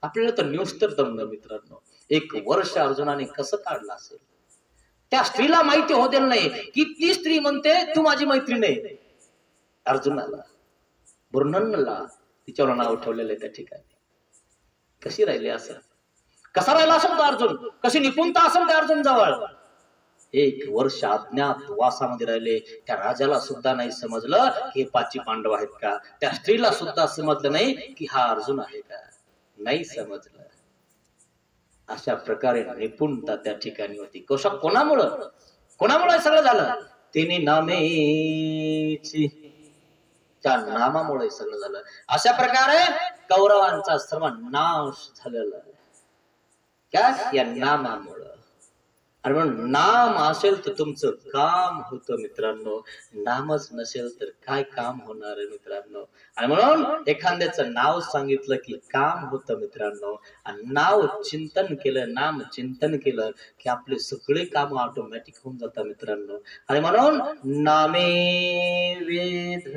आपल्याला तर न्यूज तर दम न मित्रांनो. 1 वर्ष अर्जुनाने कसं काढलं असेल? त्या स्त्रीला माहिती होते नाही की ती स्त्री म्हणते तू माझी मैत्रीण आहे. अर्जुनाला, बर्णनला तिच्यावर नाव ठेवलेलं आहे त्या ठिकाणी. कशी राहिली असं? कसा राहिला असेल तो अर्जुन? कशी निपुणता असेल त्या अर्जुन जवळ? 1 वर्ष अज्ञात वासामध्ये राहिले. त्या राजाला सुद्धा नाही समजलं की हे 5 पांडव आहेत का. त्या स्त्रीला सुद्धा समजलं नाही की हा अर्जुन आहे का. नाही समजलं. अशा प्रकारे निपुणता त्या ठिकाणी होती. कोणामुळे सगळं झालं? तिने नामेची, त्या नामामुळे सगळं झालं. अशा प्रकारे कौरवांचा सर्व नाश झालेला आहे. काय? या नामामुळं. आणि म्हणून नाम असेल तर तुमचं काम होतं मित्रांनो. नामच नसेल तर काय काम होणार आहे मित्रांनो. आणि म्हणून एखाद्याचं नाव सांगितलं की काम होतं मित्रांनो. आणि नाव चिंतन केलं, नाम चिंतन केलं की आपले सगळे काम ऑटोमॅटिक होऊन जातात मित्रांनो. आणि म्हणून नामे वेध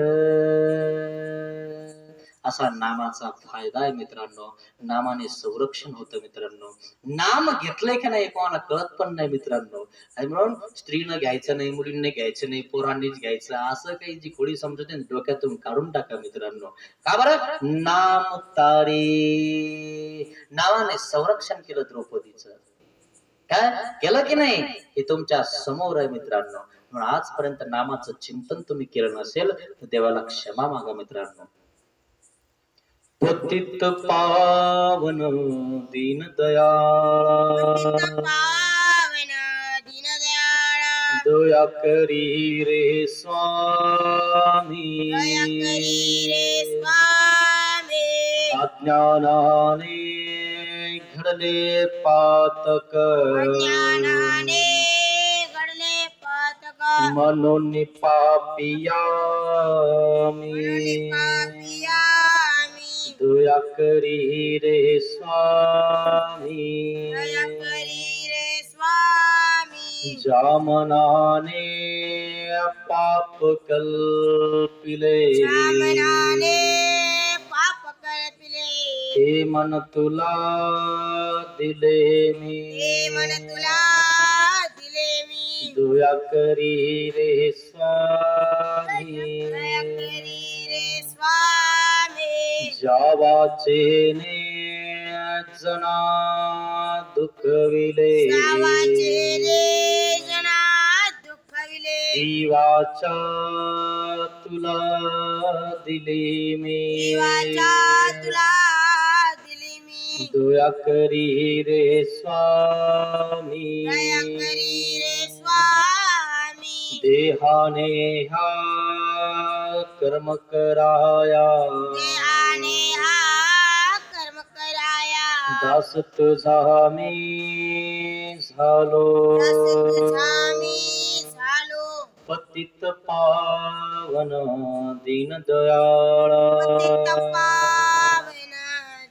असा नामाचा फायदा आहे मित्रांनो. नामाने संरक्षण होतं मित्रांनो. नाम घेतलंय का नाही कोणाला कळत पण नाही मित्रांनो. आणि म्हणून स्त्रीनं घ्यायचं नाही, मुलींनी घ्यायचं नाही, पोरांनीच घ्यायचं, असं काही जी खोडी समजते डोक्यातून काढून टाका मित्रांनो. का बरं? नाम तारी. नावाने संरक्षण केलं द्रौपदीचं. काय केलं की नाही हे तुमच्या समोर आहे मित्रांनो. म्हणून आजपर्यंत नामाचं चिंतन तुम्ही केलं नसेल तर देवाला क्षमा मागा मित्रांनो. पतित पावन दीन दयाळा, दया करी रे स्वामी, अज्ञानाने घडले घडले पातक अज्ञानाने घडले पातक म्हणून पापिया मी पापिया मी दया करी रे स्वामी दया करी रे स्वामी ज्या मनाने पाप कल्पिले मनाने पाप कल्पिले हे मन तुला दिले मी हे मन तुला दिले मी दया करी रे स्वामी दया करी रे स्वामी ज्या वाचेने जना दुखविले सावाचे रे जना दुखविले ती वाचा तुला दिली मी देवाच्या तुला दिली मी दया करी रे स्वामी दया करी रे स्वामी देहाने हा कर्म कराया देहाने हा कर्म कराया दास तुझा मी झालो दास तुझा मी झालो पतित पावन दीन दयाळ पतित पावन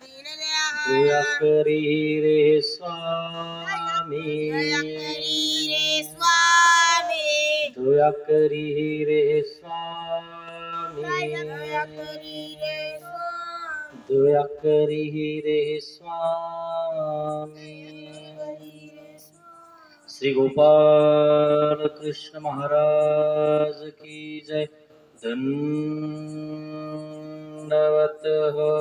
दीनदयाळ दया करी रे स्वामी दया करी रे स्वामी दया करी रे स्वामी दया करी रे स्वामी दया करी रे स्वामी श्री गोपाल कृष्ण महाराज की जय दंडवत हो।